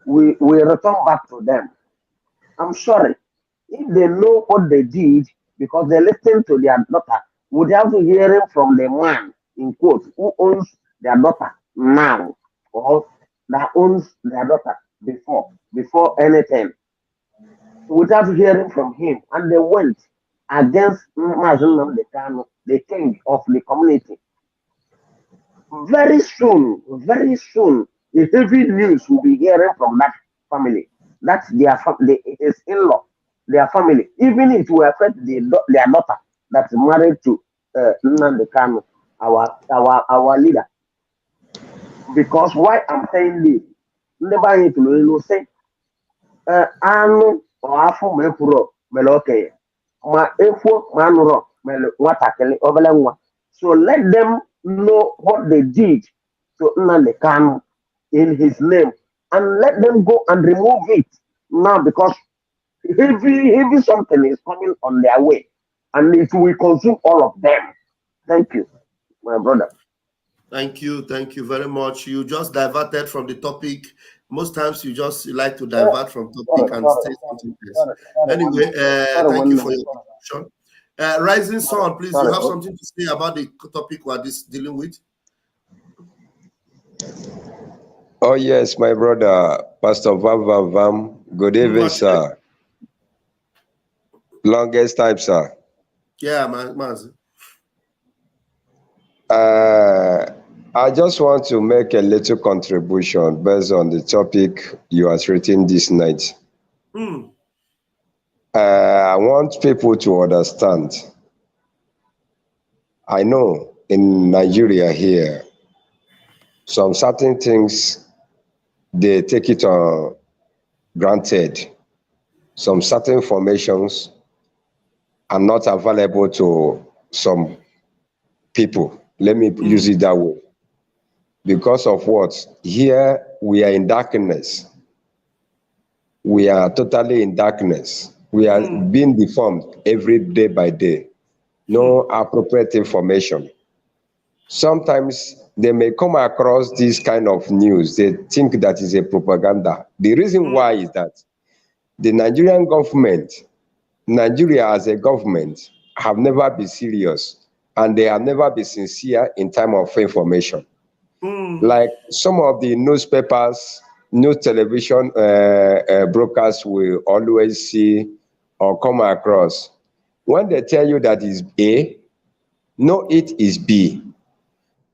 will return back to them. I'm sorry. If they know what they did because they listened to their daughter without hearing from the man, in quotes, who owns their daughter now or that owns their daughter before anything, without hearing from him, and they went against Mazen Nnamdi Kanu, the king of the community. Very soon, the heavy news will be hearing from that family. That's his in-law, their family. Even it will affect their daughter that's married to Nnamdi Kanu, our leader. Because why I'm saying this, never need to say, anu ọafọ ma ekwuro mere okenye ma ekwuo ma anụrụ mere nwatakịrị obere nwa. So let them know what they did to Nnamdi Kanu in his name and let them go and remove it now because heavy something is coming on their way and it will consume all of them. Thank you, my brother. Thank you very much. You just diverted from the topic. Most times you just like to divert from topic and stay something else. Anyway, thank you for your contribution. Rising Sun, please, you have something to say about the topic we are dealing with? Oh, yes, my brother, Pastor Vam. Good evening, sir. Longest time, sir. Yeah, man. I just want to make a little contribution based on the topic you are treating this night. I want people to understand. I know in Nigeria here, some certain things, they take it on granted. Some certain formations are not available to some people. Let me use it that way. Because of what? Here we are in darkness. We are totally in darkness. We are being deformed every day by day. No appropriate information. Sometimes they may come across this kind of news. They think that is a propaganda. The reason why is that the Nigerian government, Nigeria as a government, have never been serious and they have never been sincere in terms of information. Like some of the newspapers, news television brokers will always see or come across, when they tell you that is A, no, it is B.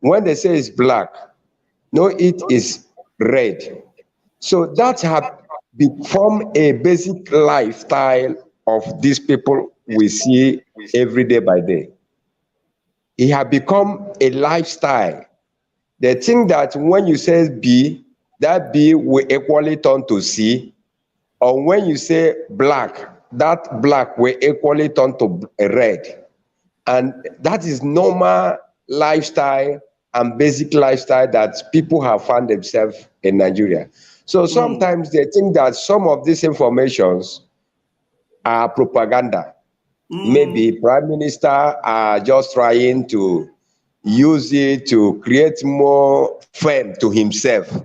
When they say it's black, no, it is red. So that have become a basic lifestyle of these people we see every day by day. It has become a lifestyle. They think that when you say B, that B will equally turn to C, or when you say black, that black will equally turn to red. And that is normal lifestyle and basic lifestyle that people have found themselves in Nigeria. So sometimes they think that some of these informations are propaganda. Maybe Prime Minister are just trying to use it to create more fame to himself.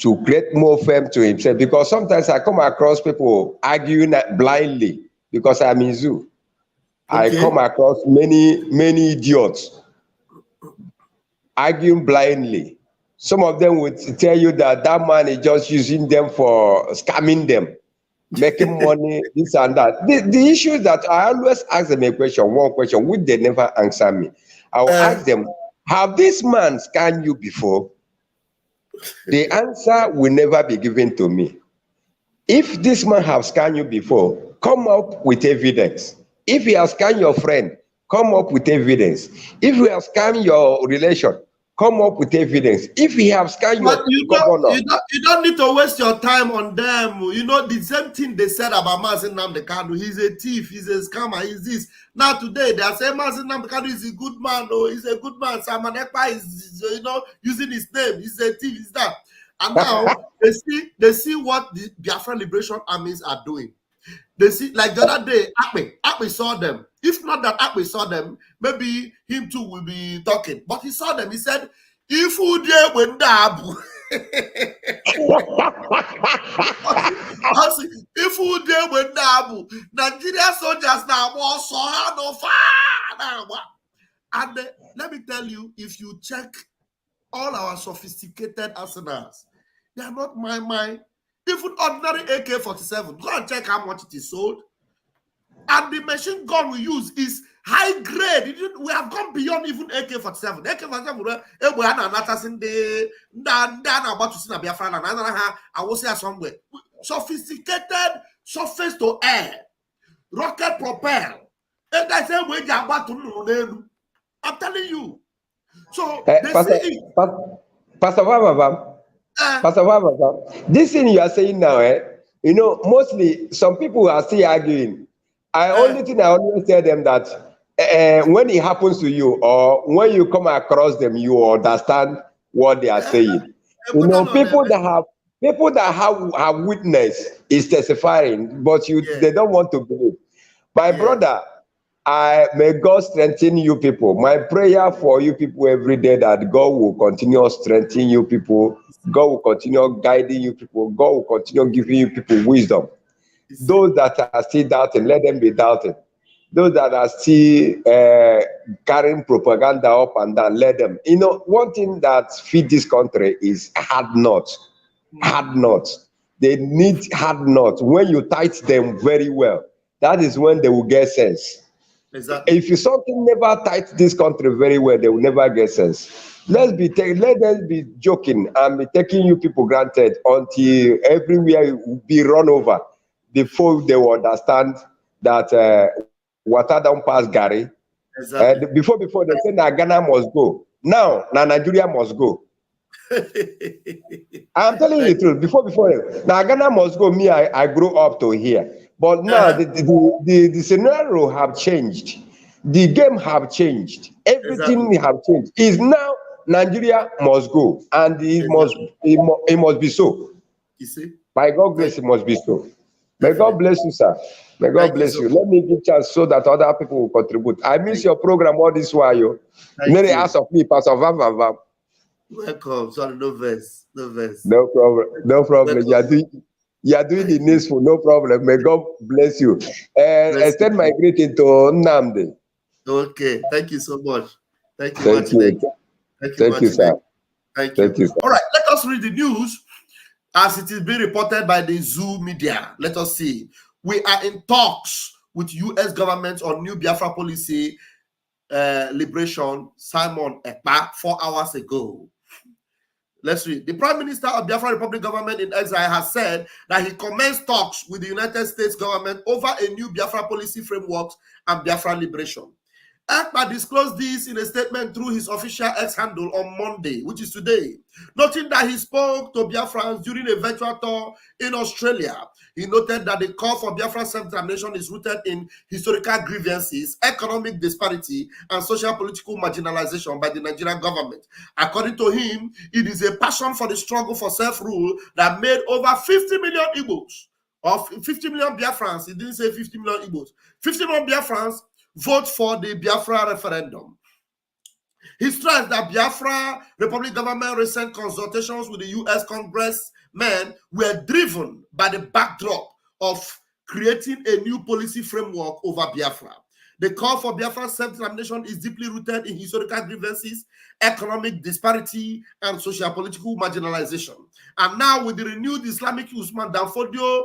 Because sometimes I come across people arguing blindly because I'm in zoo. I come across many idiots arguing blindly. Some of them would tell you that that man is just using them for scamming them, making money, this and that. The issue is that I always ask them one question, which they never answer me. I will ask them, have this man scammed you before? The answer will never be given to me. If this man has scammed you before, come up with evidence. If he has scammed your friend, come up with evidence. If he has scammed your relation, come up with evidence. If he has scammed your governor, you don't need to waste your time on them. You know, the same thing they said about Mazi Nnamdi Kanu. He's a thief, he's a scammer, he's this. Now today, they are saying Mazi Nnamdi Kanu is a good man. Oh, he's a good man. Simon Ekpa is, you know, using his name. He's a thief, he's that. And now they see what the Biafran Liberation Armies are doing. They see, like the other day, Akpe saw them. If not that Akpe saw them, maybe him too will be talking. But he saw them. He said, "If you dare when dabu, if you dare when dabu, Nigeria soldiers now more so no far." And let me tell you, if you check all our sophisticated arsenals, they are not my. Even ordinary AK-47, go and check how much it is sold. And the machine gun we use is high grade. We have gone beyond even AK-47. AK-47, I will say somewhere. Sophisticated surface to air, rocket propel. I'm telling you. So, Pastor Baba, this thing you are saying now, you know, mostly some people are still arguing. Only thing I always tell them that when it happens to you or when you come across them, you understand what they are saying. You know, people that have witness is testifying, but they don't want to believe. My brother, may God strengthen you people. My prayer for you people every day that God will continue strengthening you people. God will continue guiding you people. God will continue giving you people wisdom. Those that are still doubting, let them be doubting. Those that are still carrying propaganda up and down, let them. You know, one thing that feeds this country is hard nuts. Hard nuts. They need hard nuts. When you tight them very well, that is when they will get sense. Exactly. If you something never tight this country very well, they will never get sense. Let us be joking and be taking you people granted until everywhere will be run over before they will understand that water don't pass Gary. Exactly. Before they say that Ghana must go. Now Nigeria must go. I'm telling you the truth. Before now Ghana must go. Me, I grew up to here. But now the scenario have changed. The game have changed. Everything have changed. Is now Nigeria must go, and it must be so. You see? By God's grace, it must be so. May God bless you, sir. May God bless you. Let me give chance so that other people will contribute. I miss your program all this while. You many ask of me, Pastor Vam. Welcome. Sorry, no verse. No problem. No problem. You are doing the needful, no problem. May God bless you. Extend my greeting to Nnamdi. Okay, thank you so much. Thank you, Thank you. Thank you, sir. Thank you. All right, let us read the news as it is being reported by the Zoo media. Let us see. We are in talks with U.S. government on new Biafra policy liberation. Simon Ekpa 4 hours ago. Let's read. The Prime Minister of Biafra Republic government in exile has said that he commenced talks with the United States government over a new Biafra policy framework and Biafra liberation. Ekpa disclosed this in a statement through his official X handle on Monday, which is today, noting that he spoke to Biafrans during a virtual tour in Australia. He noted that the call for Biafra self-determination is rooted in historical grievances, economic disparity, and social political marginalization by the Nigerian government. According to him, it is a passion for the struggle for self-rule that made over 50 million Igbos, or 50 million Biafrans, he didn't say 50 million Igbos, 50 million Biafrans vote for the Biafra referendum. He stressed that Biafra Republic government recent consultations with the U.S. Congressmen were driven by the backdrop of creating a new policy framework over Biafra. The call for Biafra self-determination is deeply rooted in historical grievances, economic disparity, and socio-political marginalization. And now with the renewed Islamic Usman Danfodio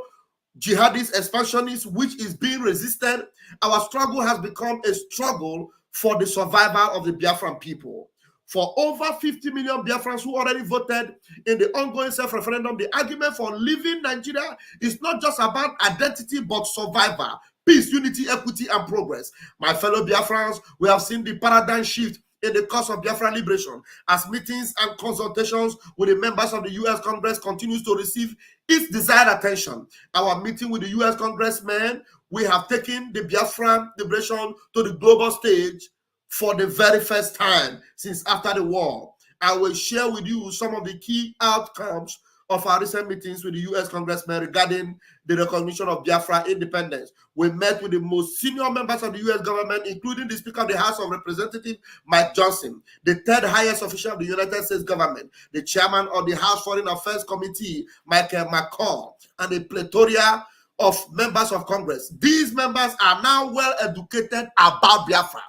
jihadist expansionist, which is being resisted, our struggle has become a struggle for the survival of the Biafran people. For over 50 million Biafrans who already voted in the ongoing self-referendum, the argument for leaving Nigeria is not just about identity, but survival, peace, unity, equity, and progress. My fellow Biafrans, we have seen the paradigm shift in the course of Biafra liberation as meetings and consultations with the members of the U.S. Congress continues to receive its desired attention. Our meeting with the U.S. Congressmen, we have taken the Biafran liberation to the global stage for the very first time since after the war. I will share with you some of the key outcomes of our recent meetings with the U.S. Congressmen regarding the recognition of Biafra independence. We met with the most senior members of the U.S. government, including the Speaker of the House of Representatives, Mike Johnson, the third highest official of the United States government, the chairman of the House Foreign Affairs Committee, Michael McCall, and a plethora of members of Congress. These members are now well educated about Biafra.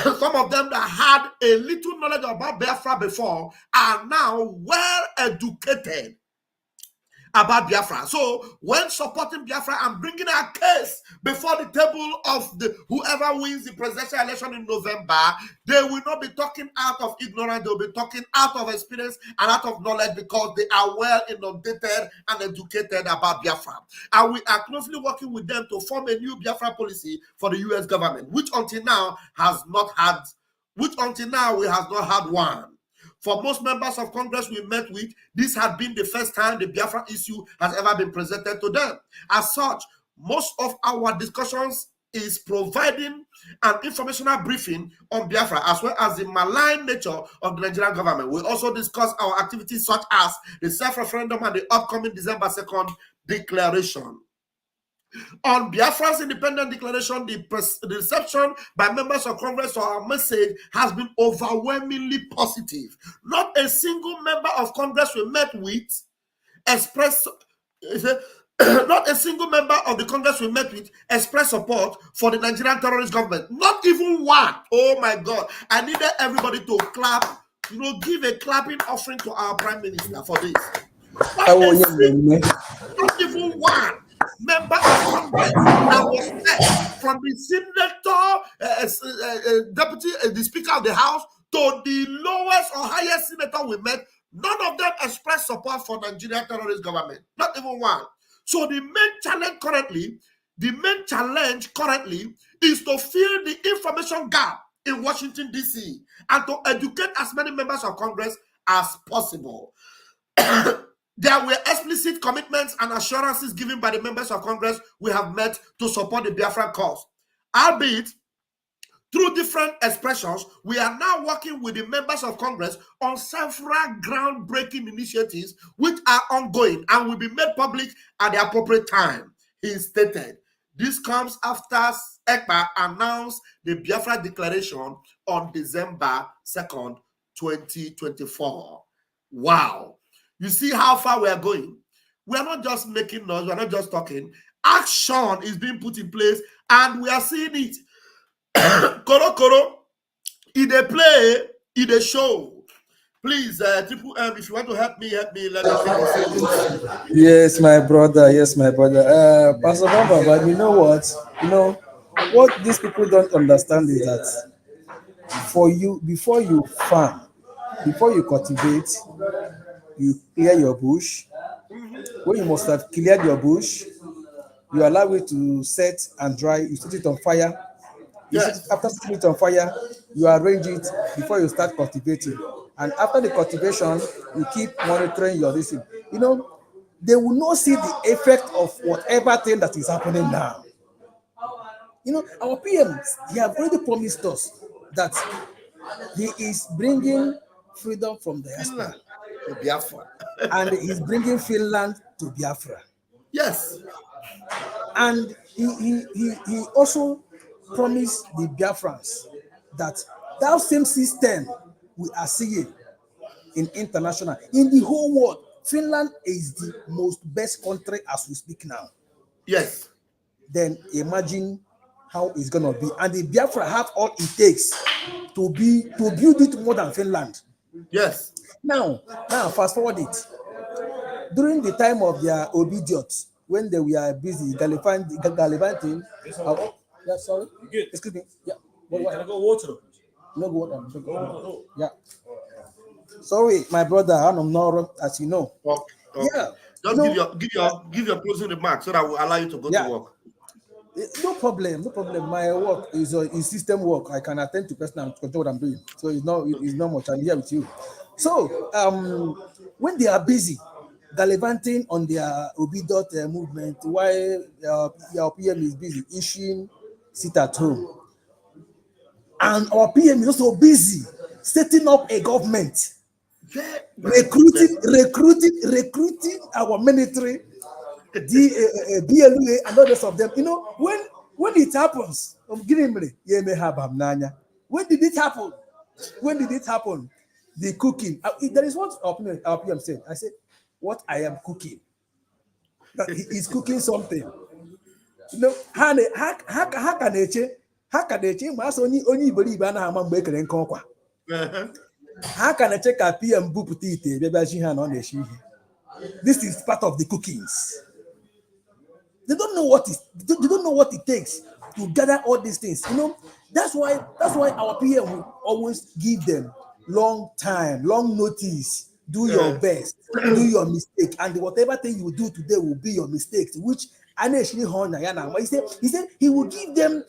Some of them that had a little knowledge about Biafra before are now well educated about Biafra. So when supporting Biafra and bringing a case before the table of the whoever wins the presidential election in November, they will not be talking out of ignorance. They'll be talking out of experience and out of knowledge because they are well inundated and educated about Biafra. And we are closely working with them to form a new Biafra policy for the U.S. government, which until now we have not had one. For most members of Congress we met with, this had been the first time the Biafra issue has ever been presented to them. As such, most of our discussions is providing an informational briefing on Biafra as well as the malign nature of the Nigerian government. We also discuss our activities such as the self-referendum and the upcoming December 2nd declaration. On Biafra's independent declaration, the reception by members of Congress to our message has been overwhelmingly positive. Not a single member of Congress we met with expressed not a single member of the Congress we met with expressed support for the Nigerian terrorist government. Not even one. Oh my God. I needed everybody to clap, give a clapping offering to our Prime Minister for this. Not even one member of Congress that was met from the senator, deputy, the Speaker of the House to the lowest or highest senator we met. None of them expressed support for Nigerian terrorist government. Not even one. So the main challenge currently is to fill the information gap in Washington, D.C. and to educate as many members of Congress as possible. There were explicit commitments and assurances given by the members of Congress we have met to support the Biafran cause. Albeit, through different expressions, we are now working with the members of Congress on several groundbreaking initiatives which are ongoing and will be made public at the appropriate time, he stated. This comes after Ekpa announced the Biafra declaration on December 2nd, 2024. Wow. You see how far we are going. We are not just making noise. We are not just talking. Action is being put in place, and we are seeing it. Koro, in a play, in a show. Please, Triple M, if you want to help me, let me say. Yes, my brother. Yes, my brother. Pastor Baba, but you know what? You know what these people don't understand is that for you, before you farm, before you cultivate, you clear your bush. When you must have cleared your bush, you allow it to set and dry. You set it on fire. Yes. After setting it on fire, you arrange it before you start cultivating. And after the cultivation, you keep monitoring your this. You know, they will not see the effect of whatever thing that is happening now. You know, our PM, he have already promised us that he is bringing freedom from the diaspora To Biafra. and he's bringing Finland to Biafra. Yes. And he also promised the Biafrans that that same system we are seeing in international, in the whole world, Finland is the most best country as we speak now. Yes. Then imagine how it's gonna be. And the Biafra have all it takes to build it more than Finland. Yes. Now fast forward it. During the time of their obedience, when they were busy gallivanting. Yeah, sorry. Excuse me. Yeah. Can I go water? No water. Yeah. Sorry, my brother, I'm not, as you know. Okay. Yeah. Just give your closing remarks so that will allow you to go to work. No problem. My work is system work. I can attend to person and control what I'm doing. So it's not much. I'm here with you. So when they are busy gallivanting on their obedient movement, while our PM is busy issuing sit at home, and our PM is also busy setting up a government, recruiting our military, BLA, and others of them. You know, when it happens, when did it happen? The cooking. There is what our PM said. I said, what I am cooking. He's cooking something. You know, how can they change? How can they change? Only believe I know how make it in. How can I check a PM buputite? This is part of the cookings. They don't know what it takes to gather all these things. You know, that's why our PM will always give them long time, long notice. Do your best, do your mistake, and whatever thing you do today will be your mistakes. Which he said he will give them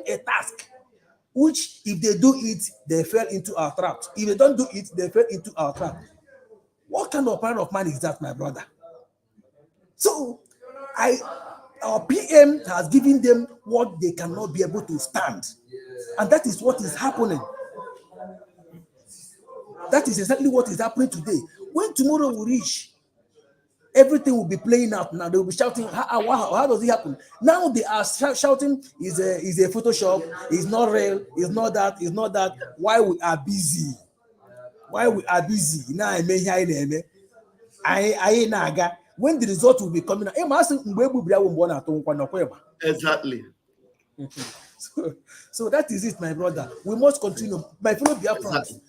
a task. Which if they do it, they fell into our trap. If they don't do it, they fell into our trap. What kind of power of man is that, my brother? So, our PM has given them what they cannot be able to stand. And that is what is happening. That is exactly what is happening today. When tomorrow will reach, everything will be playing out now. They will be shouting, how does it happen? Now they are shouting, is a Photoshop, it's not real, it's not that. Why we are busy? Now when the result will be coming out, exactly. So that is it, my brother. We must continue. My fellow Biafrans,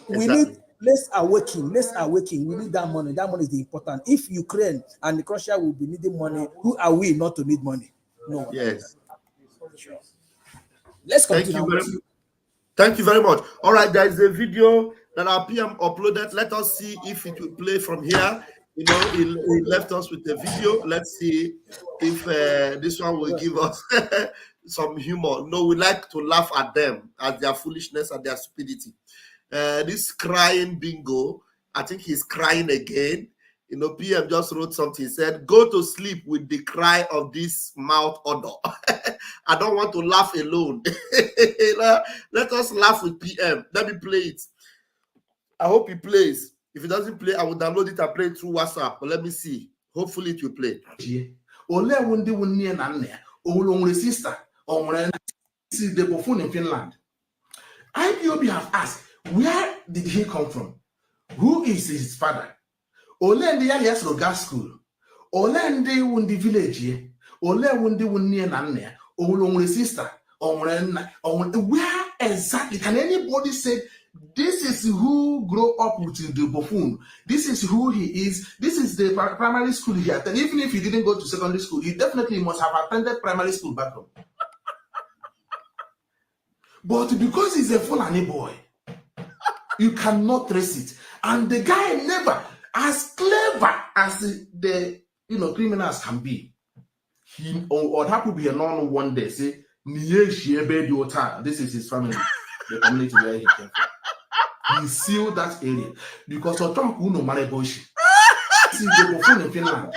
we need, let's awaken. We need that money. That money is important. If Ukraine and Russia will be needing money, who are we not to need money? No. Yes. Let's continue. Thank you very much. All right, there is a video that our PM uploaded. Let us see if it will play from here. You know, he left us with the video. Let's see if this one will give us some humor. No, we like to laugh at them, at their foolishness and their stupidity. This crying bingo, I think he's crying again. You know, PM just wrote something. He said, go to sleep with the cry of this mouth odor. I don't want to laugh alone. Let us laugh with PM. Let me play it. I hope he plays. If it doesn't play, I will download it and play it through WhatsApp. But let me see. Hopefully it will play. Sister, the phone in Finland. IPOB have asked, where did he come from? Who is his father? Olende ya gas school. Olende wundi village. Ole wundi wunni na sister. Where exactly can anybody say This is who grew up with the buffoon. This is who he is. This is the primary school he attended. Even if he didn't go to secondary school, he definitely must have attended primary school back home. But because he's a Fulani boy, you cannot trace it. And the guy never, as clever as the criminals can be, he or that could be a non one day say, this is his family, the community where he came from. He sealed that area because of Trump who no money bullshit. See the phone in Finland.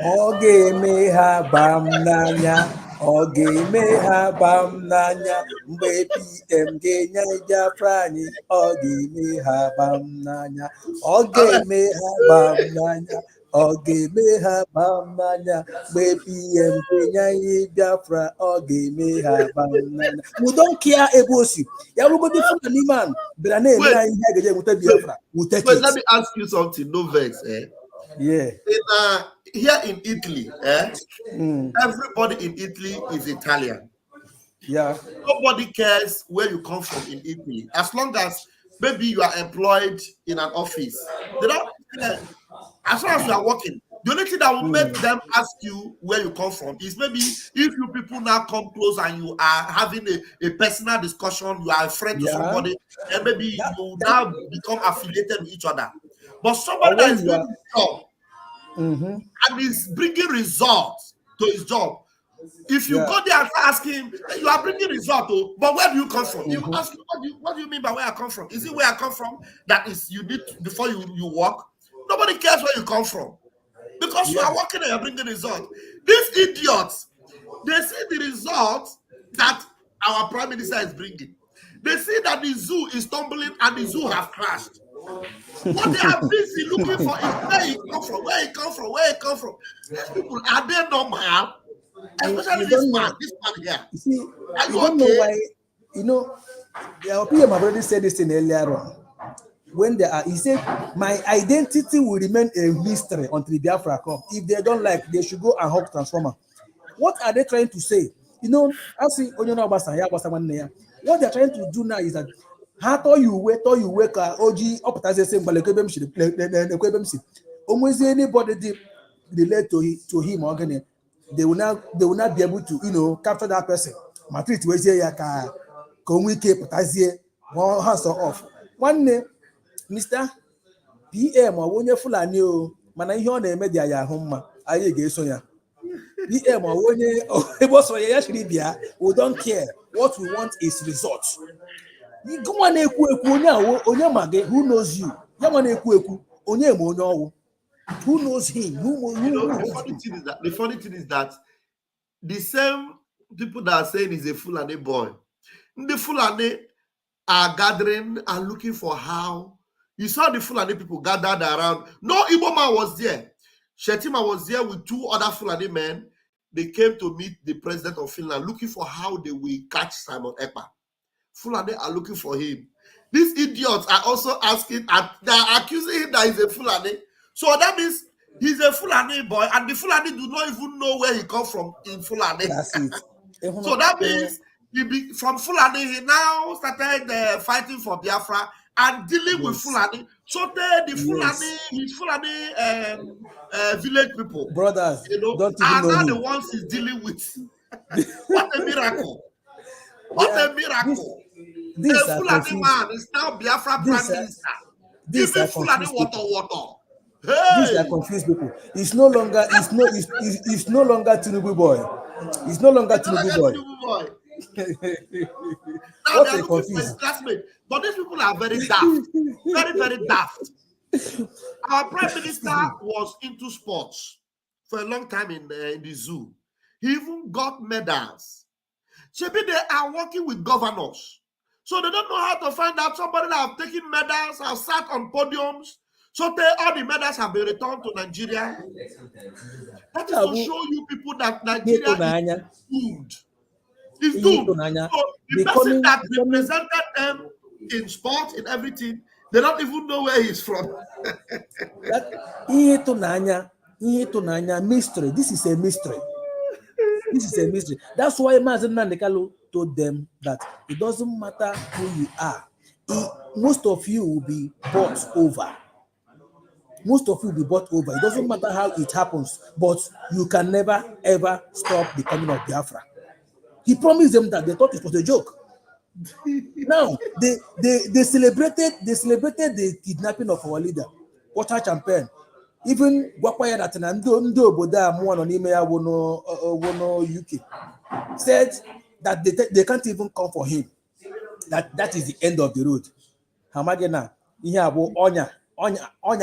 Oge me ha bam nanya, oge me ha bam nanya, mbe PM ge nyanja frani, oge me ha bam nanya, oge me ha bam nanya, oge me ha bam nanya, mbe PM ge nyanja Biafra, oge me ha bam nanya. We don't care about you. Ya we go be Fulani man, but na Biafra. Wait, let me ask you something. No vex, eh? Yeah. Here in Italy, everybody in Italy is Italian. Yeah. Nobody cares where you come from in Italy. As long as maybe you are employed in an office, they don't care. As long as you are working, the only thing that will make them ask you where you come from is maybe if you people now come close and you are having a personal discussion, you are a friend to somebody, and maybe you now become affiliated with each other. But somebody that is doing his job and is bringing results to his job, if you go there and ask him, you are bringing results, but where do you come from? You ask him, what do you mean by where I come from? Is it where I come from that is you need before you work? Nobody cares where you come from because you are working and you're bringing results. These idiots, they see the results that our prime minister is bringing. They see that the zoo is tumbling and the zoo have crashed. What they are busy looking for is where he come from, where he come from, where he come from. These people, are they normal? Especially this man here. You see, are you don't know why, our PM have already said this in earlier on. When they are, he said, my identity will remain a mystery until Biafra come. If they don't like, they should go and hug transformer. What are they trying to say? I see what they're trying to do now is that how told you wake OG up as the same almost anybody relate to him or they will not be able to capture that person. Matrit was here can we keep one hands off. One name, Mr. PM or when you're full of new man, I hear the media ya home. I guess so. PM or when you we don't care. What we want is results. You go on who knows you? Who knows him? The funny thing is that the same people that are saying he's a Fulani boy, the Fulani are gathering and looking for how. You saw the Fulani people gathered around. No Igbo man was there. Shetima was there with two other Fulani men. They came to meet the president of Finland, looking for how they will catch Simon Ekpa. Fulani are looking for him. These idiots are also asking, and they are accusing him that he's a Fulani. So that means he's a Fulani boy, and the Fulani do not even know where he comes from in Fulani. That's it. So that means from Fulani, he now started fighting for Biafra and dealing with Fulani. So the Fulani, his Fulani village people, brothers, don't are even know now him. the ones he's dealing with. What a miracle! What a miracle! This the Fulani man is now Biafra prime minister. Giving Fulani water. Hey! These are confused people. It's no longer Tinubu boy. It's no longer Tinubu boy. Now they're looking for his classmate. But these people are very daft. Very, very daft. Our prime minister was into sports for a long time in the zoo. He even got medals. Maybe they are working with governors. So they don't know how to find out somebody that have taken medals, have sat on podiums. So all the medals have been returned to Nigeria. That is to show you people that Nigeria is doomed. It's doomed. So the person that represented them in sport, in everything, they don't even know where he's from. Mystery. This is a mystery. This is a mystery. That's why Mazen Nandekalo told them that it doesn't matter who you are. most of you will be bought over. Most of you will be bought over. It doesn't matter how it happens, but you can never ever stop the coming of Biafra. He promised them that they thought it was a joke. Now they celebrated the kidnapping of our leader, water champagne. Even Gwakwaya that Ndo Boda Mono Nimea Wono UK said that they can't even come for him. That is the end of the road. Hamagena, here Onya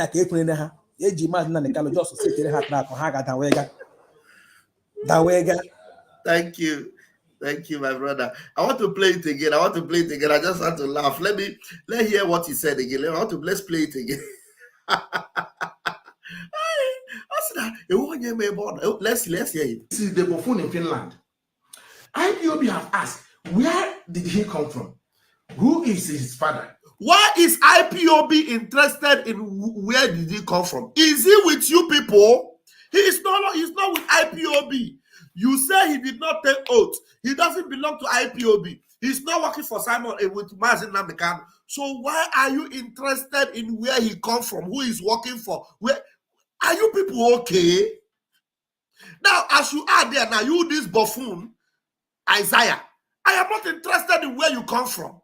Kepunha, Ejimas Nanekalo just sit in her trap, Haga Dawega. Thank you. Thank you, my brother. I want to play it again. I just had to laugh. Let's hear what he said again. Let's play it again. Let's hear it. This is the buffoon in Finland. IPOB have asked, where did he come from? Who is his father? Why is IPOB interested in where did he come from? Is he with you people? He's not with IPOB. You say he did not take oath. He doesn't belong to IPOB. He's not working for Simon with Mazin Namekan. So why are you interested in where he comes from? Who is working for? Where are you people okay? Now, as you are there, now you this buffoon, Isaiah, I am not interested in where you come from.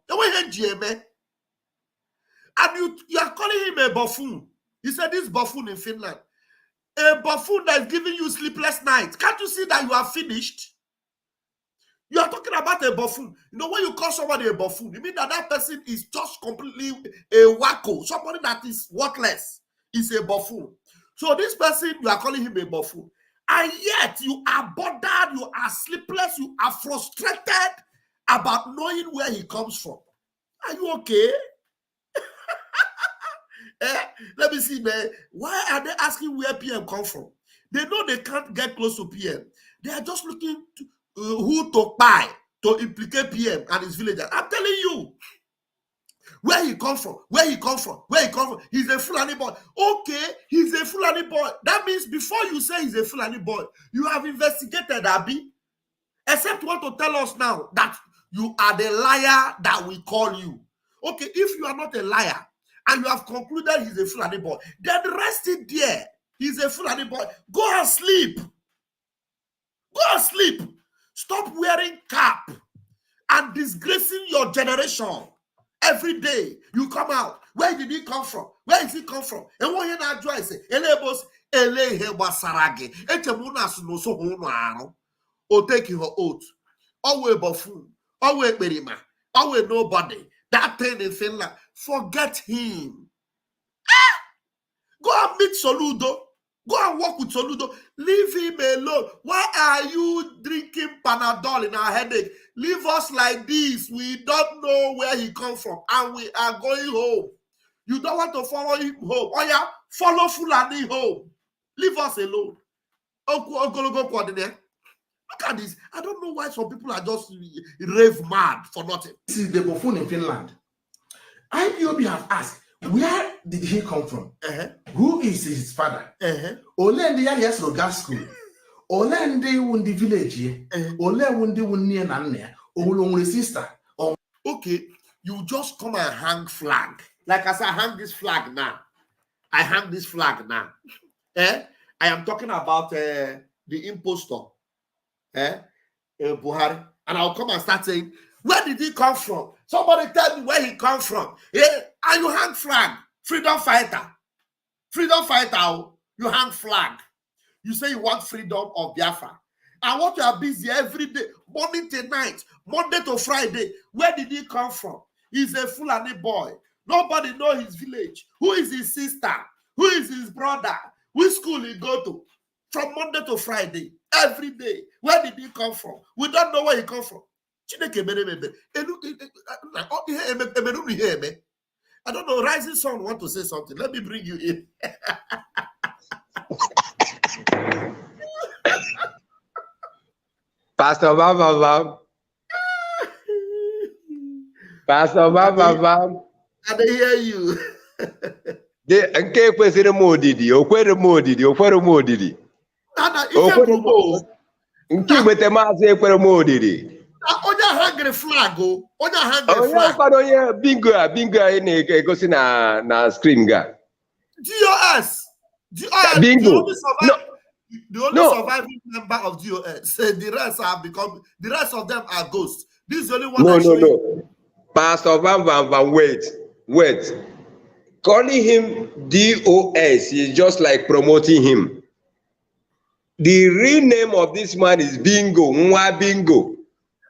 And you are calling him a buffoon. He said this buffoon in Finland. A buffoon that is giving you sleepless nights. Can't you see that you are finished? You are talking about a buffoon. You know, when you call somebody a buffoon, you mean that person is just completely a wacko. Somebody that is worthless is a buffoon. So this person, you are calling him a buffoon. And yet you are bothered, you are sleepless, you are frustrated about knowing where he comes from. Are you okay? Let me see, man. Why are they asking where PM come from? They know they can't get close to PM. They are just looking to who to buy to implicate PM and his villagers. I'm telling you, where he come from, He's a Fulani boy. Okay, he's a Fulani boy. That means before you say he's a Fulani boy, you have investigated Abi. Except you want to tell us now that you are the liar that we call you. Okay, if you are not a liar, and you have concluded he's a Fulani boy, then rest it there. He's a Fulani boy. Go and sleep. Go and sleep. Stop wearing cap and disgracing your generation. Every day you come out. Where did he come from? Where is he come from? And what you now try say? Or take your oath. Always buffoon. Always berima. Always nobody. That thing in Finland. Forget him. Go and meet Soludo. Go and work with Soludo. Leave him alone. Why are you drinking Panadol in our headache? Leave us like this. We don't know where he comes from. And we are going home. You don't want to follow him home. Oh yeah, follow Fulani home. Leave us alone. Look at this. I don't know why some people are just rave mad for nothing. This is the buffoon in Finland. IPOB have asked, where did he come from? Who is his father? Ole ndi ya yesro gas school. Ole ndi wundi village. Ole wundi wunni na nne. Ole sister. Okay, you just come and hang flag. Like I said, I hang this flag now. I am talking about the impostor. Buhari. And I'll come and start saying, where did he come from? Somebody tell me where he come from. And you hang flag. Freedom fighter. You hang flag. You say you want freedom of Biafra. And what you are busy every day, morning to night, Monday to Friday. Where did he come from? He's a Fulani boy. Nobody knows his village. Who is his sister? Who is his brother? Which school he go to? From Monday to Friday, every day. Where did he come from? We don't know where he come from. I don't know. Rising Sun want to say something. Let me bring you in. Pastor Bam. I dey hear you. Nke kwesịrị m odidi, okwere m odidi. Nke igbete maazị ekwere m odidi. Onye hang hang a flag, oh, Onya hang Oh a yeah, flag. but yeah, bingo in a go see na screen guy. GOS. GOS, Bingo. the only No. surviving member of GOS. The rest have become, the rest of them are ghosts. This is the only one No. Pastor Van, wait. Calling him DOS is just like promoting him. The real name of this man is Bingo, Nwa Bingo.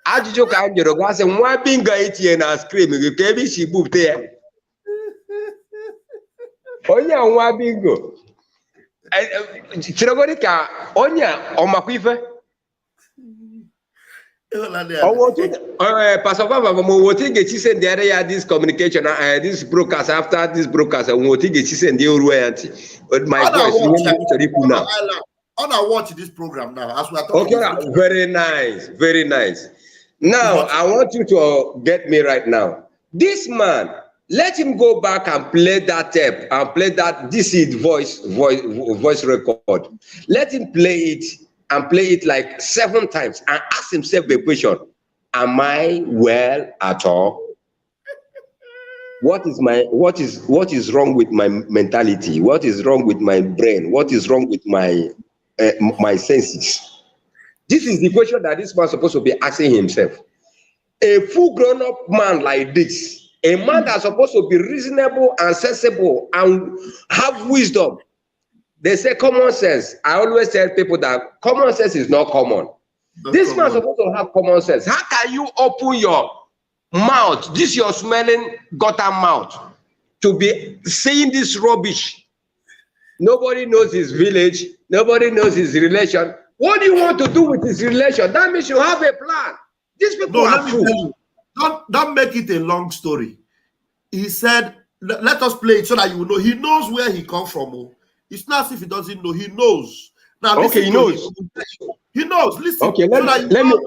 Ajụjụ ka m jụrụ gwa sị nwa Bingo etinye na screen gị ka ebe isi bupute ya. Onye a nwa Bingo. Chirogodi ka onye a ọmakwa ife. Pastor Baba, what you get send the area this communication, this broadcast after this broadcast, and what you get send the royalty. But my voice, now. I watch this program now as we are talking. Okay, very nice. Now I want you to get me right now. This man, let him go back and play that tape and play that. This is voice record. Let him play it. And play it like 7 times and ask himself the question, am I well at all? What is wrong with my mentality? What is wrong with my brain? What is wrong with my my senses? This is the question that this man is supposed to be asking himself. A full grown-up man like this, a man that's supposed to be reasonable and sensible and have wisdom. They say common sense. I always tell people that common sense is not common. This man is supposed to have common sense. How can you open your mouth, this your smelling gutter mouth, to be saying this rubbish? Nobody knows his village. Nobody knows his relation. What do you want to do with his relation? That means you have a plan. These people are fools. Don't make it a long story. He said, let us play it so that you know. He knows where he comes from. It's not as if he doesn't know. He knows. Now, okay, he knows. He knows. Listen. Okay, let me not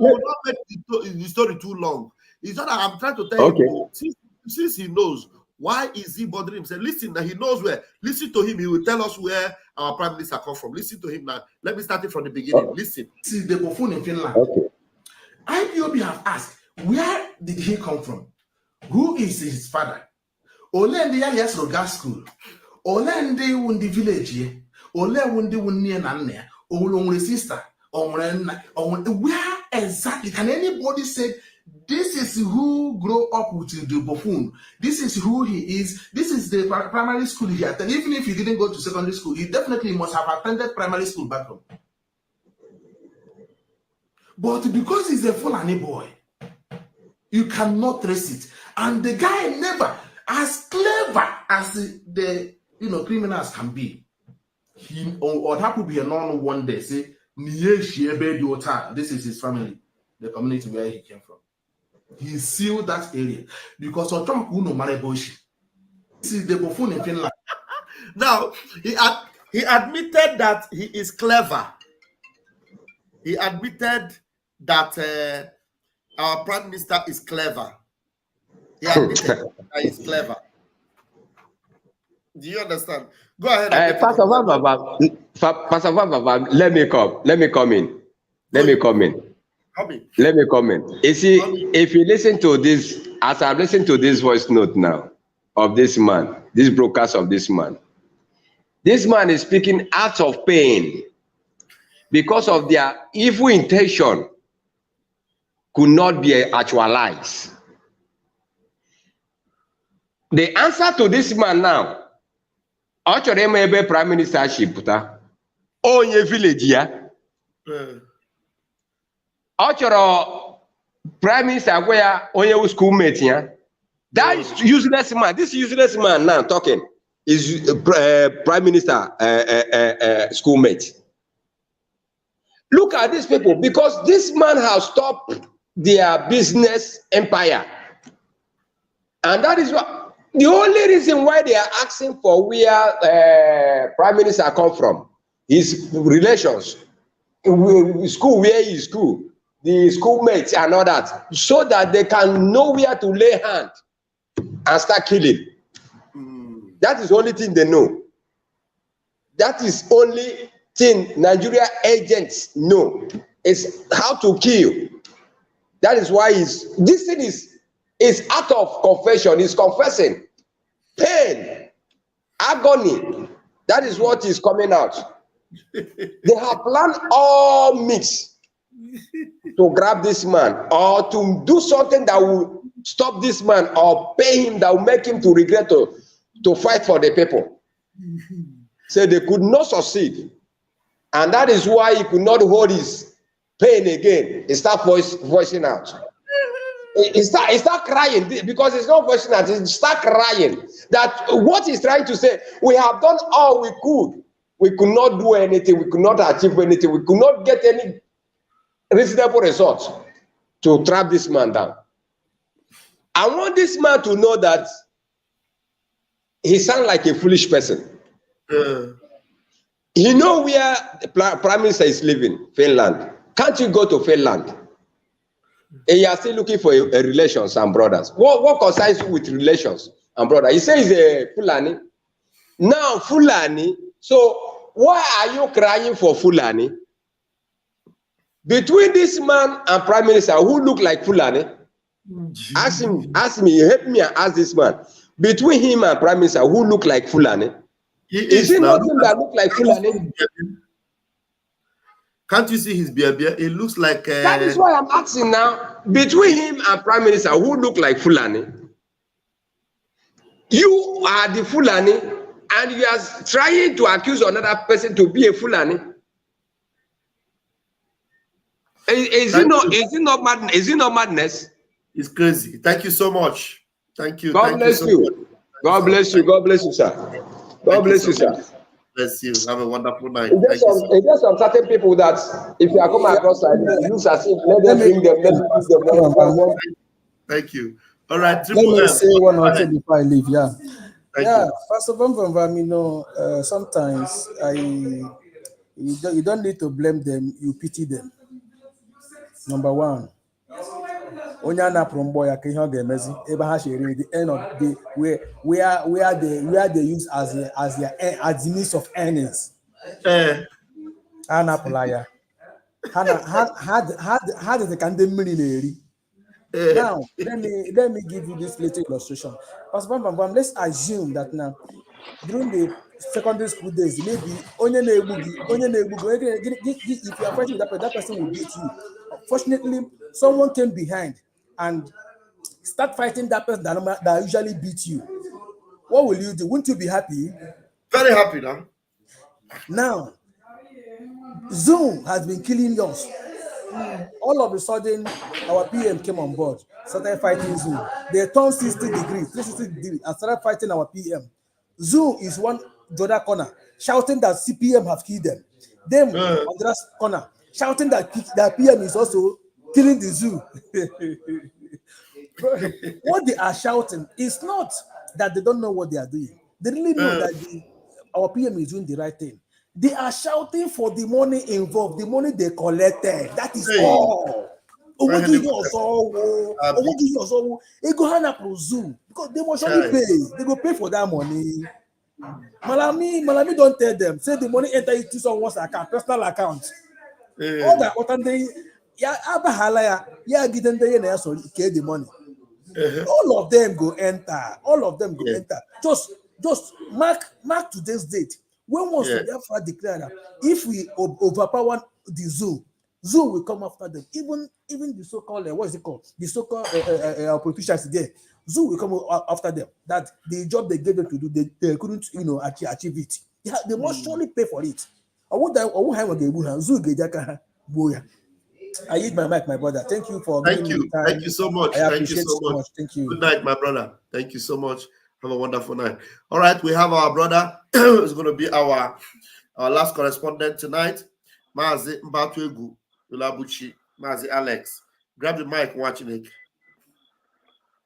make the story too long. It's not that I'm trying to tell you. Since he knows, why is he bothering himself? Listen, that he knows where. Listen to him. He will tell us where our prime minister comes from. Listen to him now. Let me start it from the beginning. Okay. Listen. See the buffoon in Finland. Okay. IPOB have asked, where did he come from? Who is his father? Ole ndi yali Roga school. Ole ndi wundi village ye. Ole wundi wunni na nne. Ole sister. Where exactly can anybody say this is who grew up with the buffoon? This is who he is. This is the primary school he attended. Even if he didn't go to secondary school, he definitely must have attended primary school back home. But because he's a Fulani boy, you cannot trace it. And the guy never, as clever as the criminals can be, he or that could be a non one day say, this is his family, the community where he came from. He sealed that area because of Trump who no matter bullshit. This is the buffoon in Finland. Now he admitted that he is clever. He admitted that our prime minister is clever. He admitted that he's clever. Do you understand? Go ahead. Pastor Vava, let me come in. You see, if you listen to this, as I've listened to this voice note now of this man, this broadcast of this man is speaking out of pain because of their evil intention could not be actualized. The answer to this man now, actually, maybe prime ministership, onye village ya. Actually, prime minister where onye schoolmate ya. That is useless man. This useless man now talking is prime minister schoolmate. Look at these people, because this man has stopped their business empire, and that is what. The only reason why they are asking for where prime minister come from, his relations, school where he school, the schoolmates and all that, so that they can know where to lay hand and start killing. That is the only thing they know. That is only thing Nigeria agents know, is how to kill. That is why this thing is out of confession. Is confessing pain, agony. That is what is coming out. They have planned all mix to grab this man or to do something that will stop this man or pay him that will make him to regret to fight for the people. So they could not succeed. And that is why he could not hold his pain again. He start voicing out. He start crying because it's not voicing out. He start crying. That what he's trying to say, we have done all we could. We could not do anything. We could not achieve anything. We could not get any reasonable results to trap this man down. I want this man to know that he sounds like a foolish person. You know where the Prime Minister is living? Finland. Can't you go to Finland? And you are still looking for a relations and brothers. What concerns you with relations and brothers? He says he's a Fulani. Now Fulani. So why are you crying for Fulani? Between this man and Prime Minister, who look like Fulani? Ask me, help me and ask this man. Between him and Prime Minister, who look like Fulani? Is it not him that look like Fulani? Can't you see his beard? It looks like. That is why I'm asking now. Between him and Prime Minister, who look like Fulani? You are the Fulani, and you are trying to accuse another person to be a Fulani. Is it not madness? It's crazy. Thank you so much. Thank you. God bless you. God bless you. God bless you, sir. God bless you, sir. Bless you. Have a wonderful night. There's some certain people that if you are coming across like this, use as if let them bring them, let them use them. Thank you. All right. Let me say one or two before I leave. Yeah. Thank you. First of all, sometimes you don't need to blame them, you pity them. Number one. Onyana Promboya the end of the day where they use as the means of earnings. Anna Polaya. How did the candle millionaire? Now let me give you this little illustration. Let's assume that now during the secondary school days, maybe if you are fighting with that person will beat you. Fortunately, someone came behind and start fighting that person that usually beats you. What will you do? Wouldn't you be happy? Very happy now. Now, Zoom has been killing us. All of a sudden, our PM came on board, started fighting Zoom. They turned 360 degrees, and started fighting our PM. Zoom is the other corner, shouting that CPM have killed them. Them on the other corner, shouting that PM is also killing the zoo. What they are shouting is not that they don't know what they are doing. They really know that our PM is doing the right thing. They are shouting for the money involved, the money they collected. That is all. Because they must only pay. They go pay for that money. Malami don't tell them. Say the money enter into someone's account, personal account. All that what they get the money. All of them go enter. All of them go enter. Just mark today's date. When was the Biafra declared that if we overpower the zoo will come after them. Even the so-called what is it called? The so-called politicians there. Zoo will come after them. That the job they gave them to do, they couldn't achieve it. They must surely pay for it. I eat my mic, my brother. Thank you for Thank you. Thank you so much. Thank you so much. Thank you. Good night, my brother. Thank you so much. Have a wonderful night. All right, we have our brother who's going to be our last correspondent tonight. Mazi Mbatuegu Ulabuchi, Mazi Alex. Grab the mic, watching it.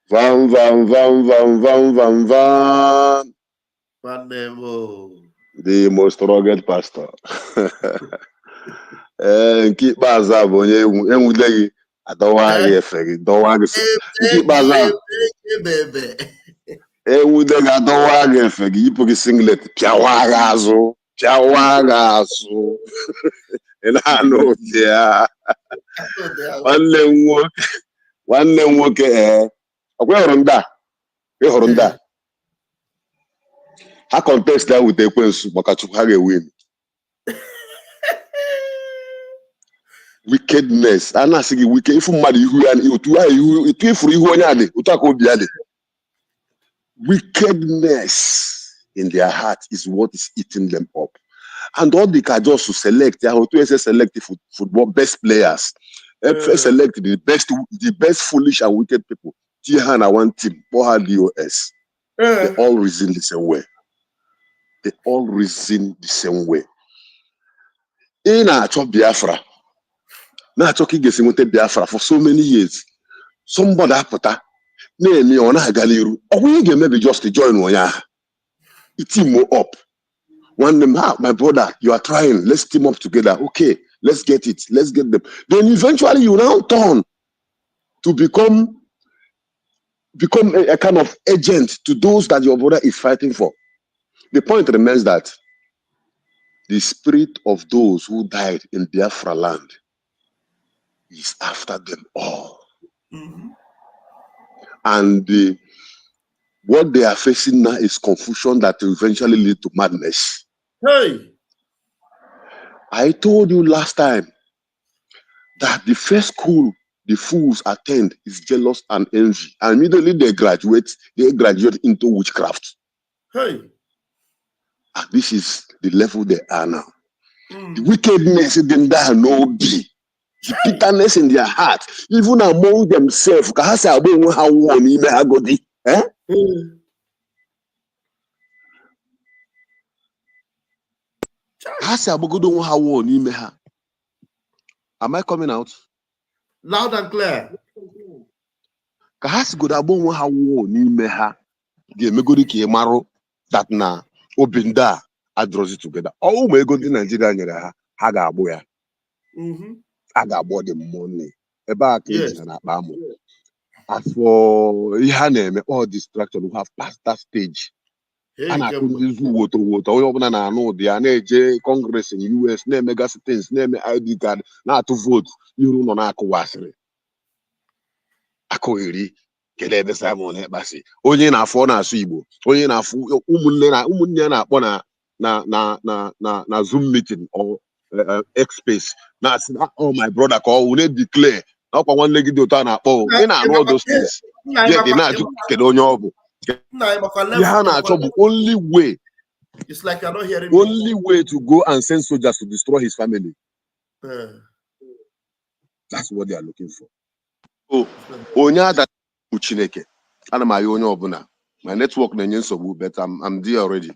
Van. The most rugged pastor. Keep Baza Bonye, Emudegi, Adawari Effect, Dawag, keep Baza. Emudeg Adawag Effect, you put a singlet, Piawagazo. And I know, yeah. One name woke where on that. Where on that. I contest that with the Queen's Makachukage win. Wickedness. And I say wicked if mad you and you free who anyade. Utako biade. Wickedness in their heart is what is eating them up. And all they can just to select, they have to select football best players. Select the best foolish and wicked people. Tihan one team, Boha DOS. They all reason the same way. They all reason the same way. In a talk Biafra, now talking getting with Biafra for so many years. Somebody apota, name on a galiru, or we can maybe just to join one ya. It team more up. One them, my brother, you are trying. Let's team up together. Okay, let's get it. Let's get them. Then eventually you now turn to become a kind of agent to those that your brother is fighting for. The point remains that the spirit of those who died in Biafra land is after them all. Mm-hmm. And what they are facing now is confusion that will eventually lead to madness. Hey! I told you last time that the first school the fools attend is jealous and envy. And immediately they graduate into witchcraft. Hey! And this is the level they are now. Mm. The wickedness in them that no be. The bitterness in their heart, even among themselves. Eh? Am I coming out? Loud and clear. That na obinda draws it together. Oh my God, in Nigeria, haga aboya. Haga about the money. Yes. As for Ihanem, all distraction will have passed that stage. And I couldn't use water. I know the AJ Congress in US, name mega things, name ID card, not to vote. You don't know Akowasri. Akoiri, Kelebe Simon Ebasi. Only in a phone as Igbo. Only in a Umunena na Zoom meeting or X space. Now, oh, my brother call, we need declare. Now, one leg do turn up. Oh, in all those things. Yeah, they not to the only way. It's like you're not hearing me. Only way to go and send soldiers to destroy his family. That's what they are looking for. Oh, Onya that Uchineke. And my own obuna. My network so but I'm there already.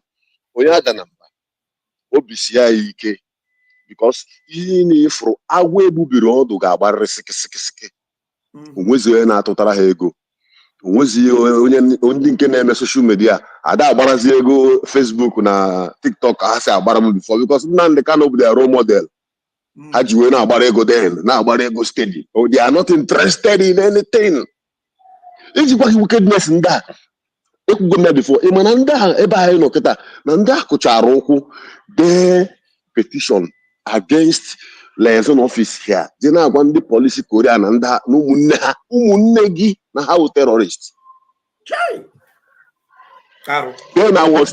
Onya that number. OBCI Ike. Because in for awe bubiro do gabar siki. Umwezo na totara ego. Only onye na-eme social media ada agbarazi ego Facebook na TikTok asị agbara m before because Nnamdi Kanu bụ their role model. Ha ji wee na-agbara ego then na-agbara ego steady. Oh, they are not interested in anything. Ejikwa wickedness ndị a ekwugo na before ị mana ndị a ebe anyị nọ kịta na ndị a kụchara ụkwụ dee petition against liaison office here dị na-agwa ndị polisi Korea na ndị na ụmụnne gị na ha wụ terrorist. Then I was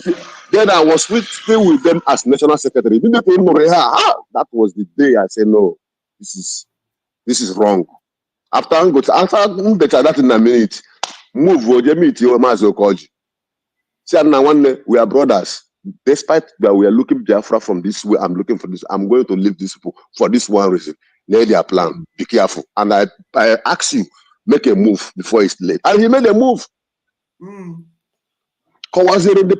still with them as national secretary. That was the day I said no, this is wrong. After that in a minute, move meet your master Koji. See now we are brothers. Despite that we are looking Biafra from this way, I'm looking for this. I'm going to leave these people for this one reason. Lay their plan. Be careful. And I ask you, make a move before it's late. And he made a move. The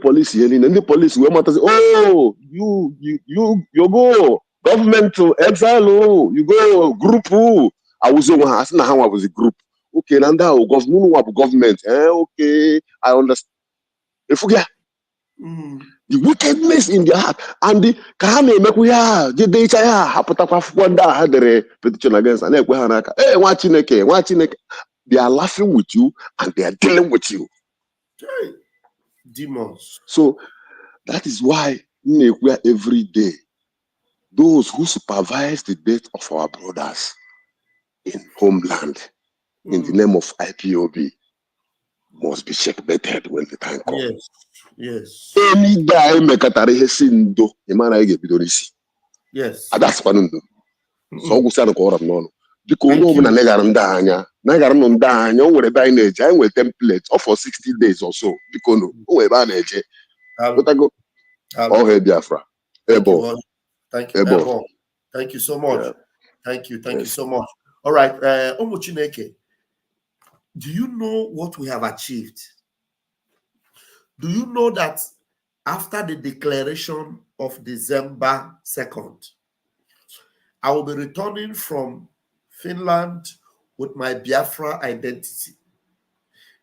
police yelling, and the police will matter. Oh, you go government to exile. Oh, you go group. Oh, I was asking how I was a group. Okay, and now government. Okay, I understand. If we get the wickedness in their heart and the kahane mekuya jideicha hapụtakwa akwụkwọ ndị ha dere petition against and ekwe ha n'aka nwa Chineke they are laughing with you and they are dealing with you. Demons. So that is why every day those who supervise the death of our brothers in homeland, in the name of IPOB must be checkmated when the time comes. Yes, yes. Any guy mekatara ihe si ndo imana ige bido n'isi. Yes. That's one. So we say no ko no. Because no na negara nda anya. Negara no nda anya o nwere by na-eje. I nwere template for 60 days or so. Because no o nwere ba na-eje. Go. Oh hey Biafra. Ebo. Thank you. Ebo. Thank you so much. Yeah. Thank you so much. All right, Omo Chineke, do you know what we have achieved? Do you know that after the declaration of December 2nd, I will be returning from Finland with my Biafra identity?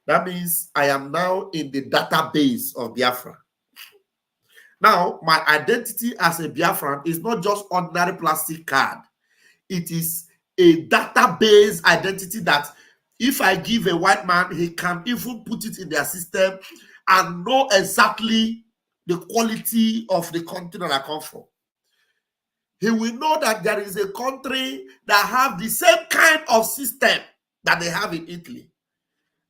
That means I am now in the database of Biafra. Now, my identity as a Biafran is not just ordinary plastic card. It is a database identity that if I give a white man, he can even put it in their system and know exactly the quality of the country that I come from. He will know that there is a country that have the same kind of system that they have in Italy.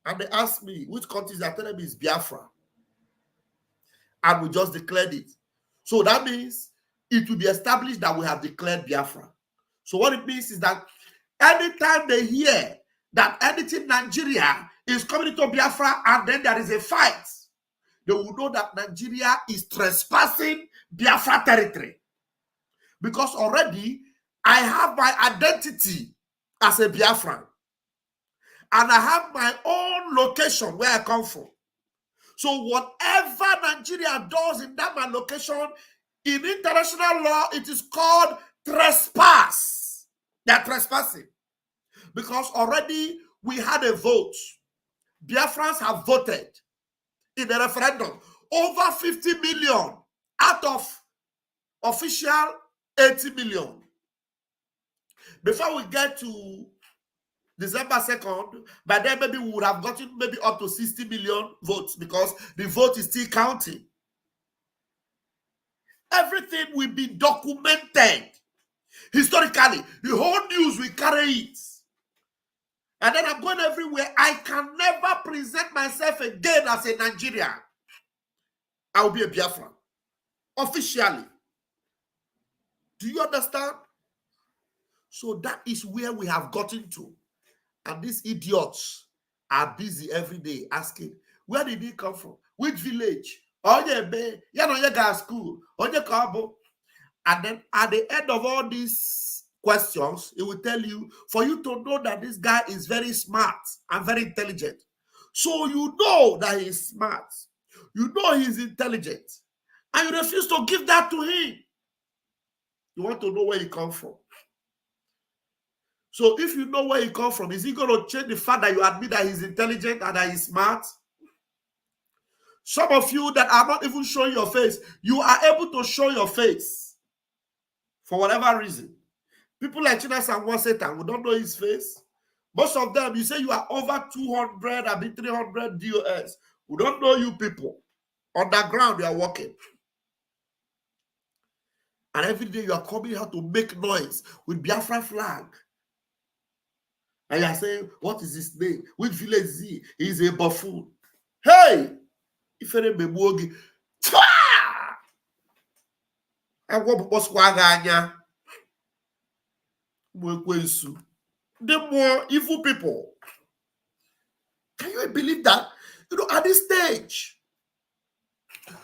And they ask me, which country is that? I tell them it's Biafra. And we just declared it. So that means it will be established that we have declared Biafra. So what it means is that anytime they hear that anything Nigeria is coming into Biafra and then there is a fight, they will know that Nigeria is trespassing Biafra territory. Because already I have my identity as a Biafran. And I have my own location where I come from. So whatever Nigeria does in that my location, in international law, it is called trespass. They are trespassing. Because already we had a vote. Biafrans have voted in a referendum. Over 50 million out of official 80 million. Before we get to December 2nd, by then maybe we would have gotten maybe up to 60 million votes because the vote is still counting. Everything will be documented historically. The whole news will carry it. And then I'm going everywhere. I can never present myself again as a Nigerian. I will be a Biafran. Officially. Do you understand? So that is where we have gotten to. And these idiots are busy every day asking, where did he come from? Which village? Oh, yeah, school. Oh, yeah, and then at the end of all these questions, it will tell you, for you to know that this guy is very smart and very intelligent. So you know that he's smart. You know he's intelligent. And you refuse to give that to him. You want to know where he comes from. So if you know where he comes from, is he going to change the fact that you admit that he's intelligent and that he's smart? Some of you that are not even showing your face, you are able to show your face for whatever reason. People like China and Satan, we don't know his face. Most of them, you say you are over 200, I mean 300 DOS. We don't know you people. Underground, you are working. And every day you are coming out to make noise with Biafra flag. And you are saying, what is his name? Which village is he? He's a buffoon. Hey! If any memogi, I want Bosquaganya. The more evil people. Can you believe that? You know, at this stage,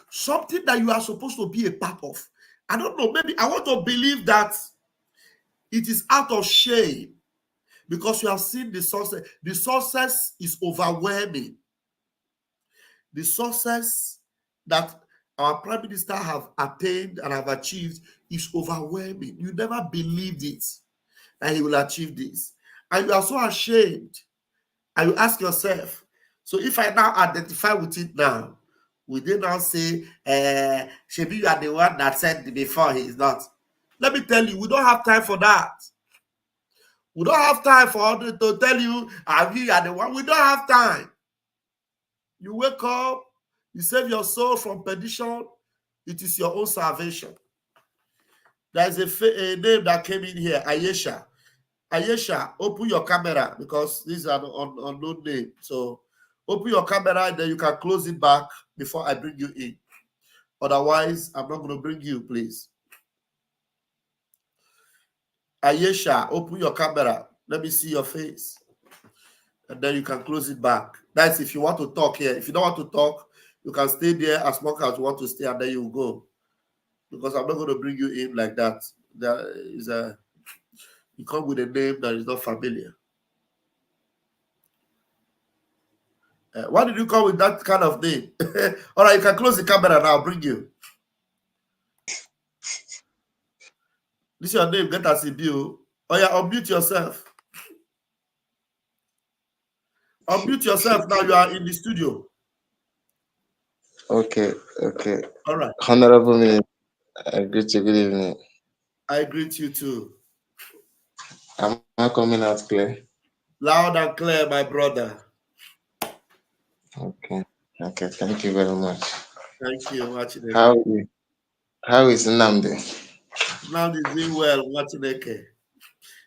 something that you are supposed to be a part of. I don't know, maybe I want to believe that it is out of shame because you have seen the success. The success is overwhelming. The success that our Prime Minister have attained and have achieved is overwhelming. You never believed it, that he will achieve this. And you are so ashamed. And you ask yourself, so if I now identify with it now, will they now say, Shebi, you are the one that said before he is not? Let me tell you, we don't have time for that. We don't have time for others to tell you, you are the one. We don't have time. You wake up, you save your soul from perdition, it is your own salvation. There is a name that came in here, Ayesha. Ayesha, open your camera because this is an unknown name. So open your camera and then you can close it back before I bring you in. Otherwise, I'm not going to bring you, please. Ayesha, open your camera. Let me see your face. And then you can close it back. That's if you want to talk here. If you don't want to talk, you can stay there as long as you want to stay, and then you go. Because I'm not going to bring you in like that. There is you come with a name that is not familiar. Why did you come with that kind of name? All right, you can close the camera and I'll bring you. This is your name, get us a bill. Oh yeah, unmute yourself. Unmute yourself now, you are in the studio. Okay. All right. Honorable Minister, I greet you. Good evening. I greet you too. Am I coming out clear? Loud and clear, my brother. Okay. Thank you very much. Thank you, Machineke. How is Nnamdi? Nnamdi is doing well, Machineke.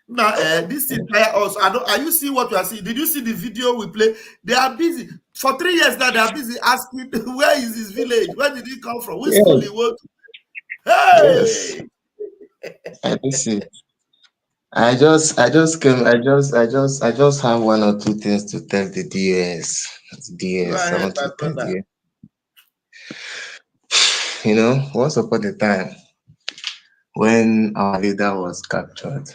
Now, this entire us. Are you seeing what you are seeing? Did you see the video we play? They are busy for 3 years now. They are busy asking, where is his village? Where did he come from? Which school he went to? Hey! Yes. I do see. I just have one or two things to tell the DS. Go I ahead, want my to tell brother. you. You know, once upon a time, when our leader was captured,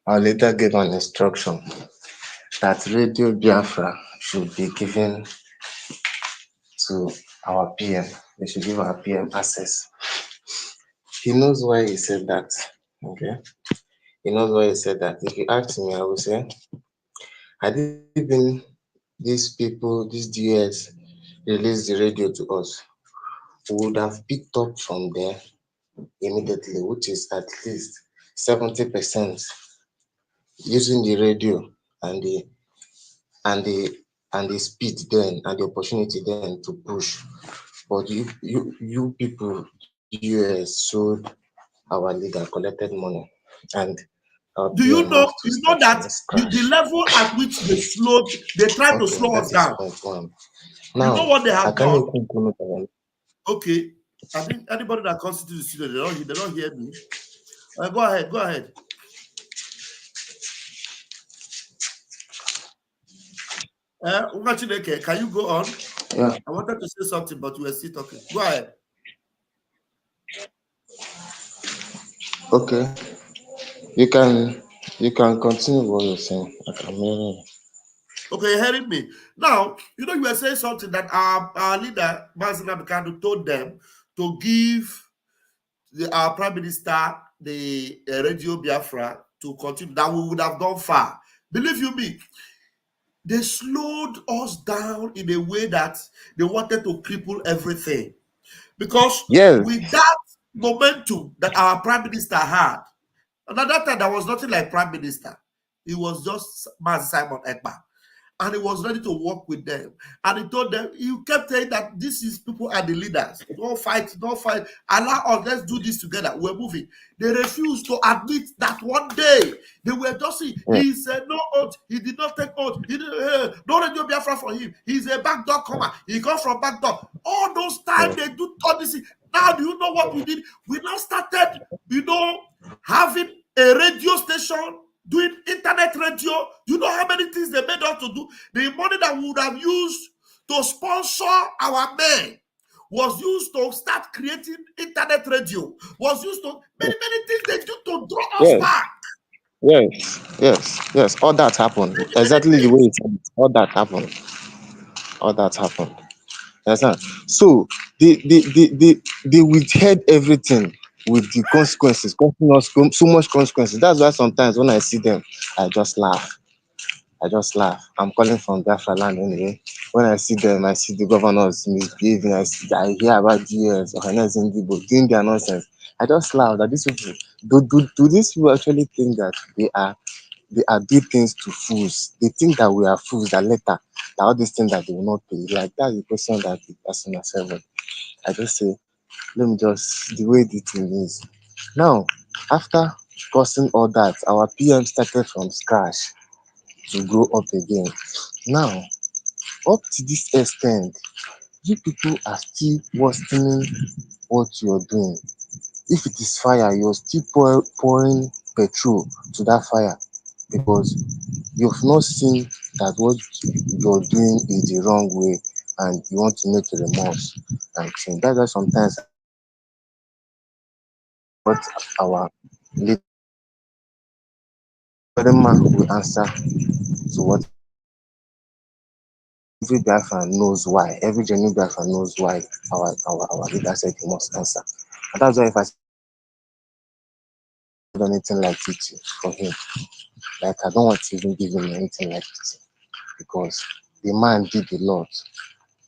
our leader gave an instruction that Radio Biafra should be given to our PM. They should give our PM access. He knows why he said that. Okay. He knows why he said that. If you ask me, I will say, had it been these people, these DS, released the radio to us, we would have picked up from there immediately, which is at least 70% using the radio and the speed then and the opportunity then to push. But you people, US, sold our leader, collected money, and our Do you PM know? have to You know start that from scratch. the level at which they try to Okay, slow us that is down. point one. You know Now, what they I have can't done? even comment on. Okay, I think anybody that constitutes the studio, they don't hear me. Go ahead. Umachineke, can you go on? Yeah. I wanted to say something, but we were still talking. Go ahead. Okay, you can continue what you're saying. I can hear you. Okay, you're hearing me. Now, you were saying something that our leader, Mazina Bikando, told them to give our Prime Minister the Radio Biafra to continue. That we would have gone far. Believe you me, they slowed us down in a way that they wanted to cripple everything. Because Yes. with that momentum that our Prime Minister had, and at that time, there was nothing like Prime Minister. It was just Mazi Simon Ekpa. And he was ready to work with them. And he told them, he kept saying that these people are the leaders. Don't fight. Allow us, let's do this together. We're moving. They refused to admit that one day they were just saying, he said no oath. He did not take oath. He didn't, no Radio Biafra for him. He's a backdoor comer. He comes from backdoor. All those times they do all this. Now, do you know what we did? We now started, having a radio station, doing internet radio. You know how many things they made us to do? The money that we would have used to sponsor our men was used to start creating internet radio, was used to many things they do to draw us back. Yes. All that happened. Exactly the way it said. All that happened. Understand? So they withheld everything with the consequences, costing us so much consequences. That's why sometimes when I see them, I just laugh. I'm calling from Biafra land anyway. When I see them, I see the governors misbehaving. I hear about GS or Indigo doing their nonsense. I just laugh that these people do these people actually think that they are doing things to fools. They think that we are fools, that later that all these things that they will not pay. Like that's the question that the person has said. I just say, let me just the way the thing is. Now, after causing all that. Our PM started from scratch to grow up again. Now, up to this extent, you people are still worsening what you're doing. If it is fire, you're still pouring petrol to that fire because you've not seen that what you're doing is the wrong way and you want to make a remorse and change. That's why sometimes what our leader man will answer to what every Biafran knows why. Every genuine Biafran knows why our leader said he must answer. And that's why if I said anything like it for him, like I don't want to even give him anything like it because the man did a lot.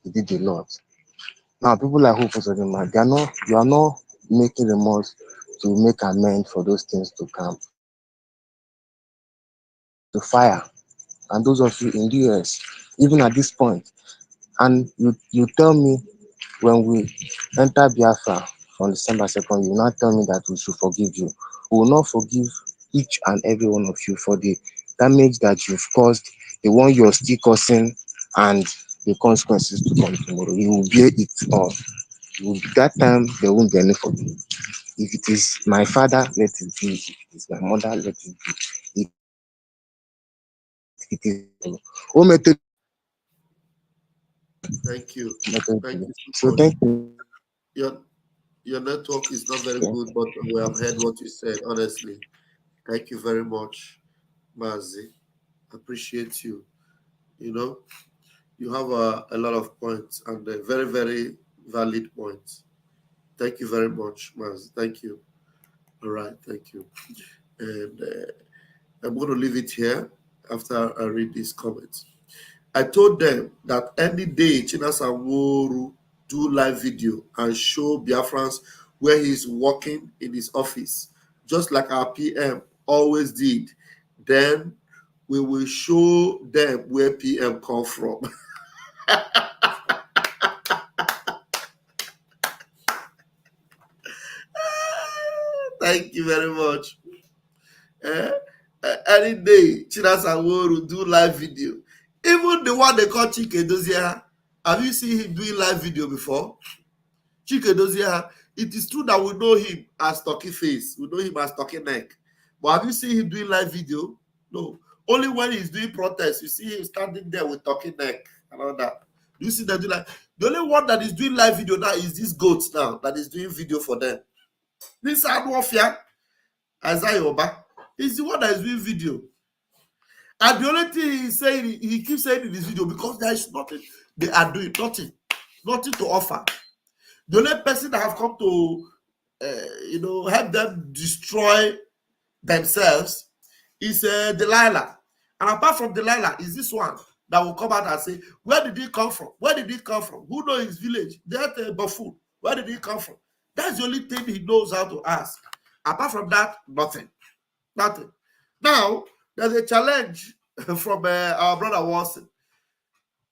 He did a lot. Now people like Hope man, you are not making remorse to make amends for those things to come. To fire. And those of you in the US, even at this point, and you tell me when we enter Biafra on December 2nd, you will not tell me that we should forgive you. We will not forgive each and every one of you for the damage that you've caused, the one you're still causing, and the consequences to come tomorrow. You will bear it all. That time, there won't be any forgiveness. If it is my father, let it be. If it is my mother, let it be. If it is. Thank you. Thank you so So much. thank you. Your network is not very good, but we have heard what you said, honestly. Thank you very much, Mazi. Appreciate you. You know, you have a lot of points and very, very valid points. Thank you very much, Mazi. Thank you. All right, thank you. And I'm going to leave it here after I read these comments. I told them that any day Chinas Aworu do live video and show Biafrans where he's working in his office, just like our PM always did, then we will show them where PM come from. Thank you very much. Any day Chinas Aworu do live video. Even the one they call Chike Dozia, have you seen him doing live video before? Chike Dozia, it is true that we know him as Turkey Face, we know him as Turkey Neck, but have you seen him doing live video? No. Only when he's doing protest, you see him standing there with Turkey Neck and all that. You see them do like the only one that is doing live video now is this goat now that is doing video for them. This Adwofia, Isaiah Oba, is the one that is doing video. And the only thing he's saying, he keeps saying in this video, because there is nothing they are doing, nothing to offer. The only person that have come to, help them destroy themselves is Delilah. And apart from Delilah, is this one that will come out and say, where did he come from? Where did he come from? Who knows his village? That buffoon. Where did he come from? That's the only thing he knows how to ask. Apart from that, nothing. Nothing. Now, there's a challenge from our brother Watson.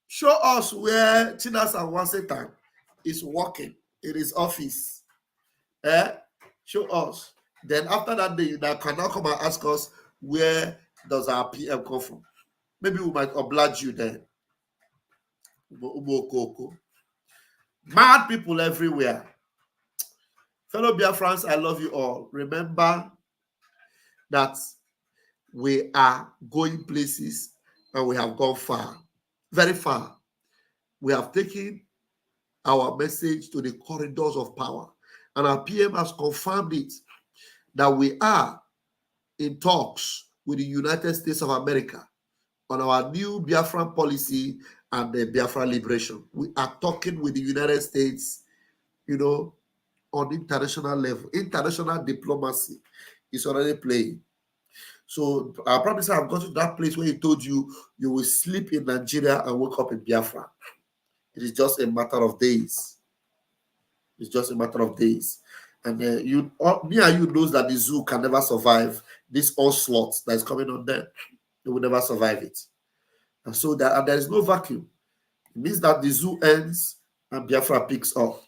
Show us where Chinas and Wasetan is working in his office. Show us. Then after that, they can now come and ask us where does our PM come from. Maybe we might oblige you then. Mad people everywhere. Fellow Biafrans, I love you all. Remember that we are going places and we have gone far, very far. We have taken our message to the corridors of power, and our PM has confirmed it that we are in talks with the United States of America on our new Biafran policy and the Biafra liberation. We are talking with the United States, on international level. International diplomacy is already playing. So I promise I've got to that place where he told you you will sleep in Nigeria and wake up in Biafra. It is just a matter of days. It's just a matter of days. And me and you knows that the zoo can never survive this onslaught that is coming on them. They will never survive it. And so there is no vacuum. It means that the zoo ends and Biafra picks up.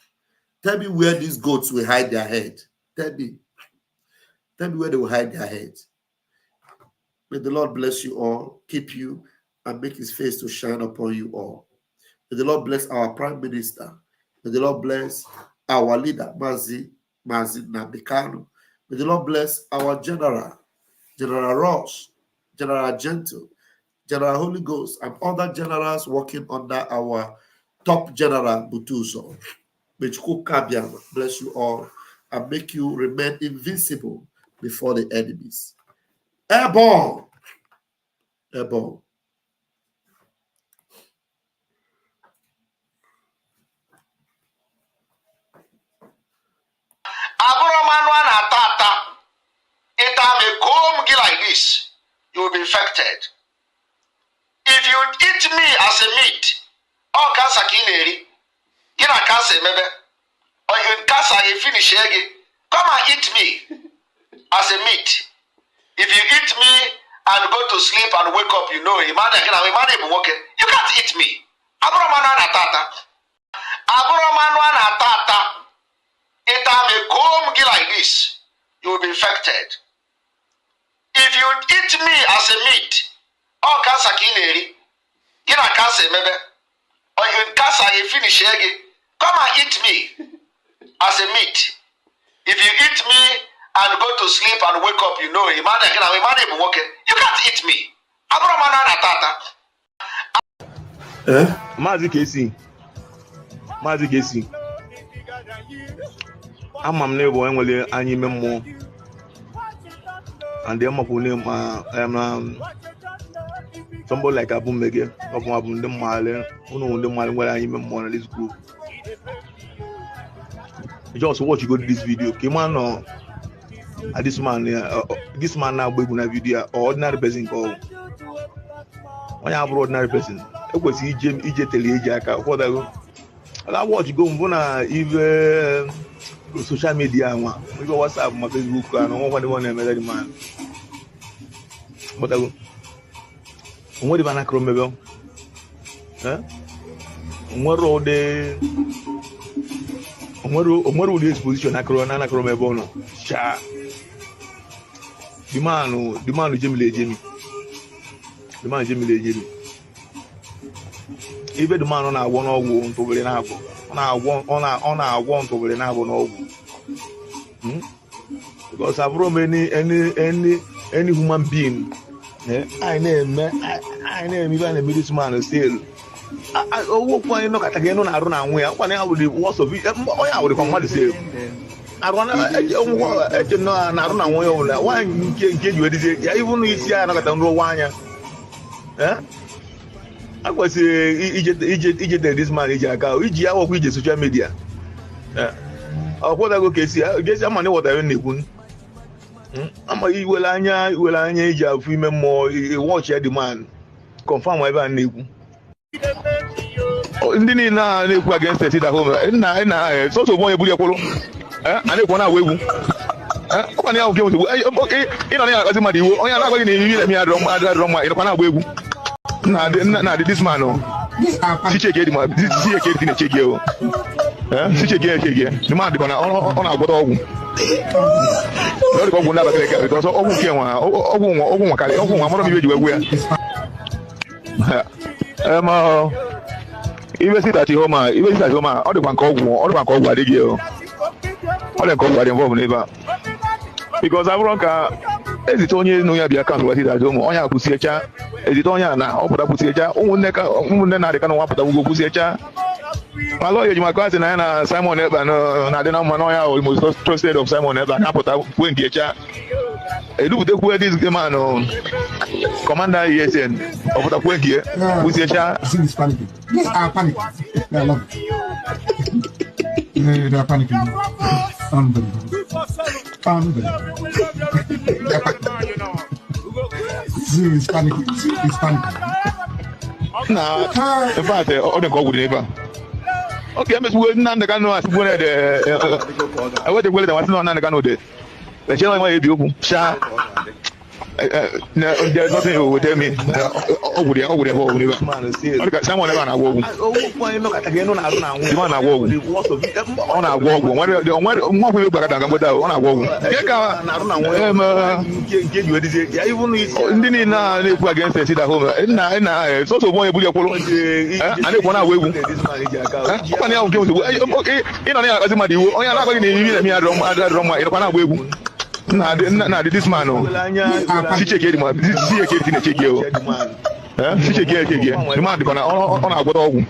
Tell me where these goats will hide their head. Tell me. Tell me where they will hide their heads. May the Lord bless you all, keep you, and make his face to shine upon you all. May the Lord bless our Prime Minister. May the Lord bless our leader, Mazi Nabikano. May the Lord bless our General Ross, General Gentle, General Holy Ghost, and other generals working under our top General Butuso. May Chukwukabian bless you all and make you remain invincible before the enemies. Airborne. Airborne. Like this, you will be infected. If you eat me as a meat, or cancer kileri, you know cancer maybe, or you cancer you finish again, come and eat me as a meat. If you eat me and go to sleep and wake up, you know, you can't eat me. Like this, you will be infected. If you eat me as a meat, or cancer kileri, you know cancer maybe, or you cancer you finish again, come and eat me as a meat. If you eat me and go to sleep and wake up, you know, you can't eat me. Mazi Kesi. I'm never enwele anyị ime mmụọ. And then somebody like Abu Mege, Abu the Male, who the Male where I am on this group. Just watch you go to this video. Came on this man now going a video ordinary person call. When I have ordinary person, it was EJ Telejack. What I watch you go even social media, we go WhatsApp, my Facebook, and one another man. But what do you cromebo? What road the exposition acrona cromebono? Sha. The man Jimmy. Even the man on our one or one to be an on our one to be an apple. Because I've room any human being. I name even a middleman still. I walk one look at again on our own way. One hour with the worst of it. I would come to say. I want to know an way. Why get you even if you are not a wine? I was this man, I work with social media. What I go see, I guess I'm what I need. I'm a will age of women more watch the man confirm my van neighbor. Oh, indeed, now they go against it at home. And so boy, Bullapolo. I don't want to wait. What are you going to okay? You know, I got money. Oh, I'm not going to let me out of my way. Now, this man, she check it, this is a kid in a check you. She check it, the man on our bottle. Because even sit at home, all the bank of what they give. All the company involved never. Because I've is it only no be account what it at home? On your pussy, is it on your now? Or pussy, they can walk go pussy. My lawyer, my cousin, and Simon Evan, I don't know, Manoya almost trusted of Simon Evan. I put out when the chat. I look at where this man, Commander ESN, of the point here, who's a chat. This panicking. Panic. I love it. They're panicking. Unbelievable. It's panicking. It's panicking. Nah, in fact, all the go neighbor. Okay, I'm just waiting on the canoe. I went to wait. I was not on the canoe. The channel might be open. there's nothing you will tell me. Someone ever walk. This man, she check it, man. She check it, check it. She check it, the man on our bottle.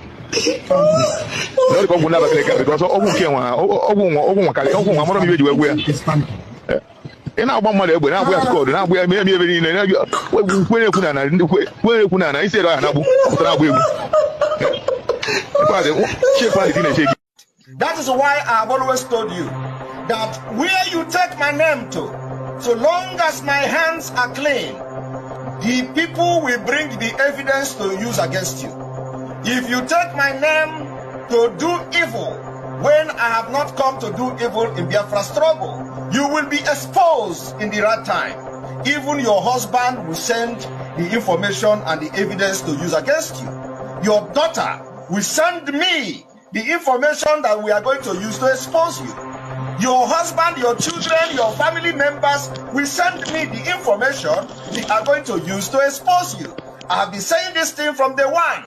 No, go never click because Ogun came on. And I want my labor. Now we are scored. Now we are maybe in where Kunana. He said, that is why I've always told you that where you take my name to, so long as my hands are clean, the people will bring the evidence to use against you. If you take my name to do evil, when I have not come to do evil in Biafra struggle, you will be exposed in the right time. Even your husband will send the information and the evidence to use against you. Your daughter will send me the information that we are going to use to expose you. Your husband, your children, your family members will send me the information we are going to use to expose you. I have been saying this thing from day one.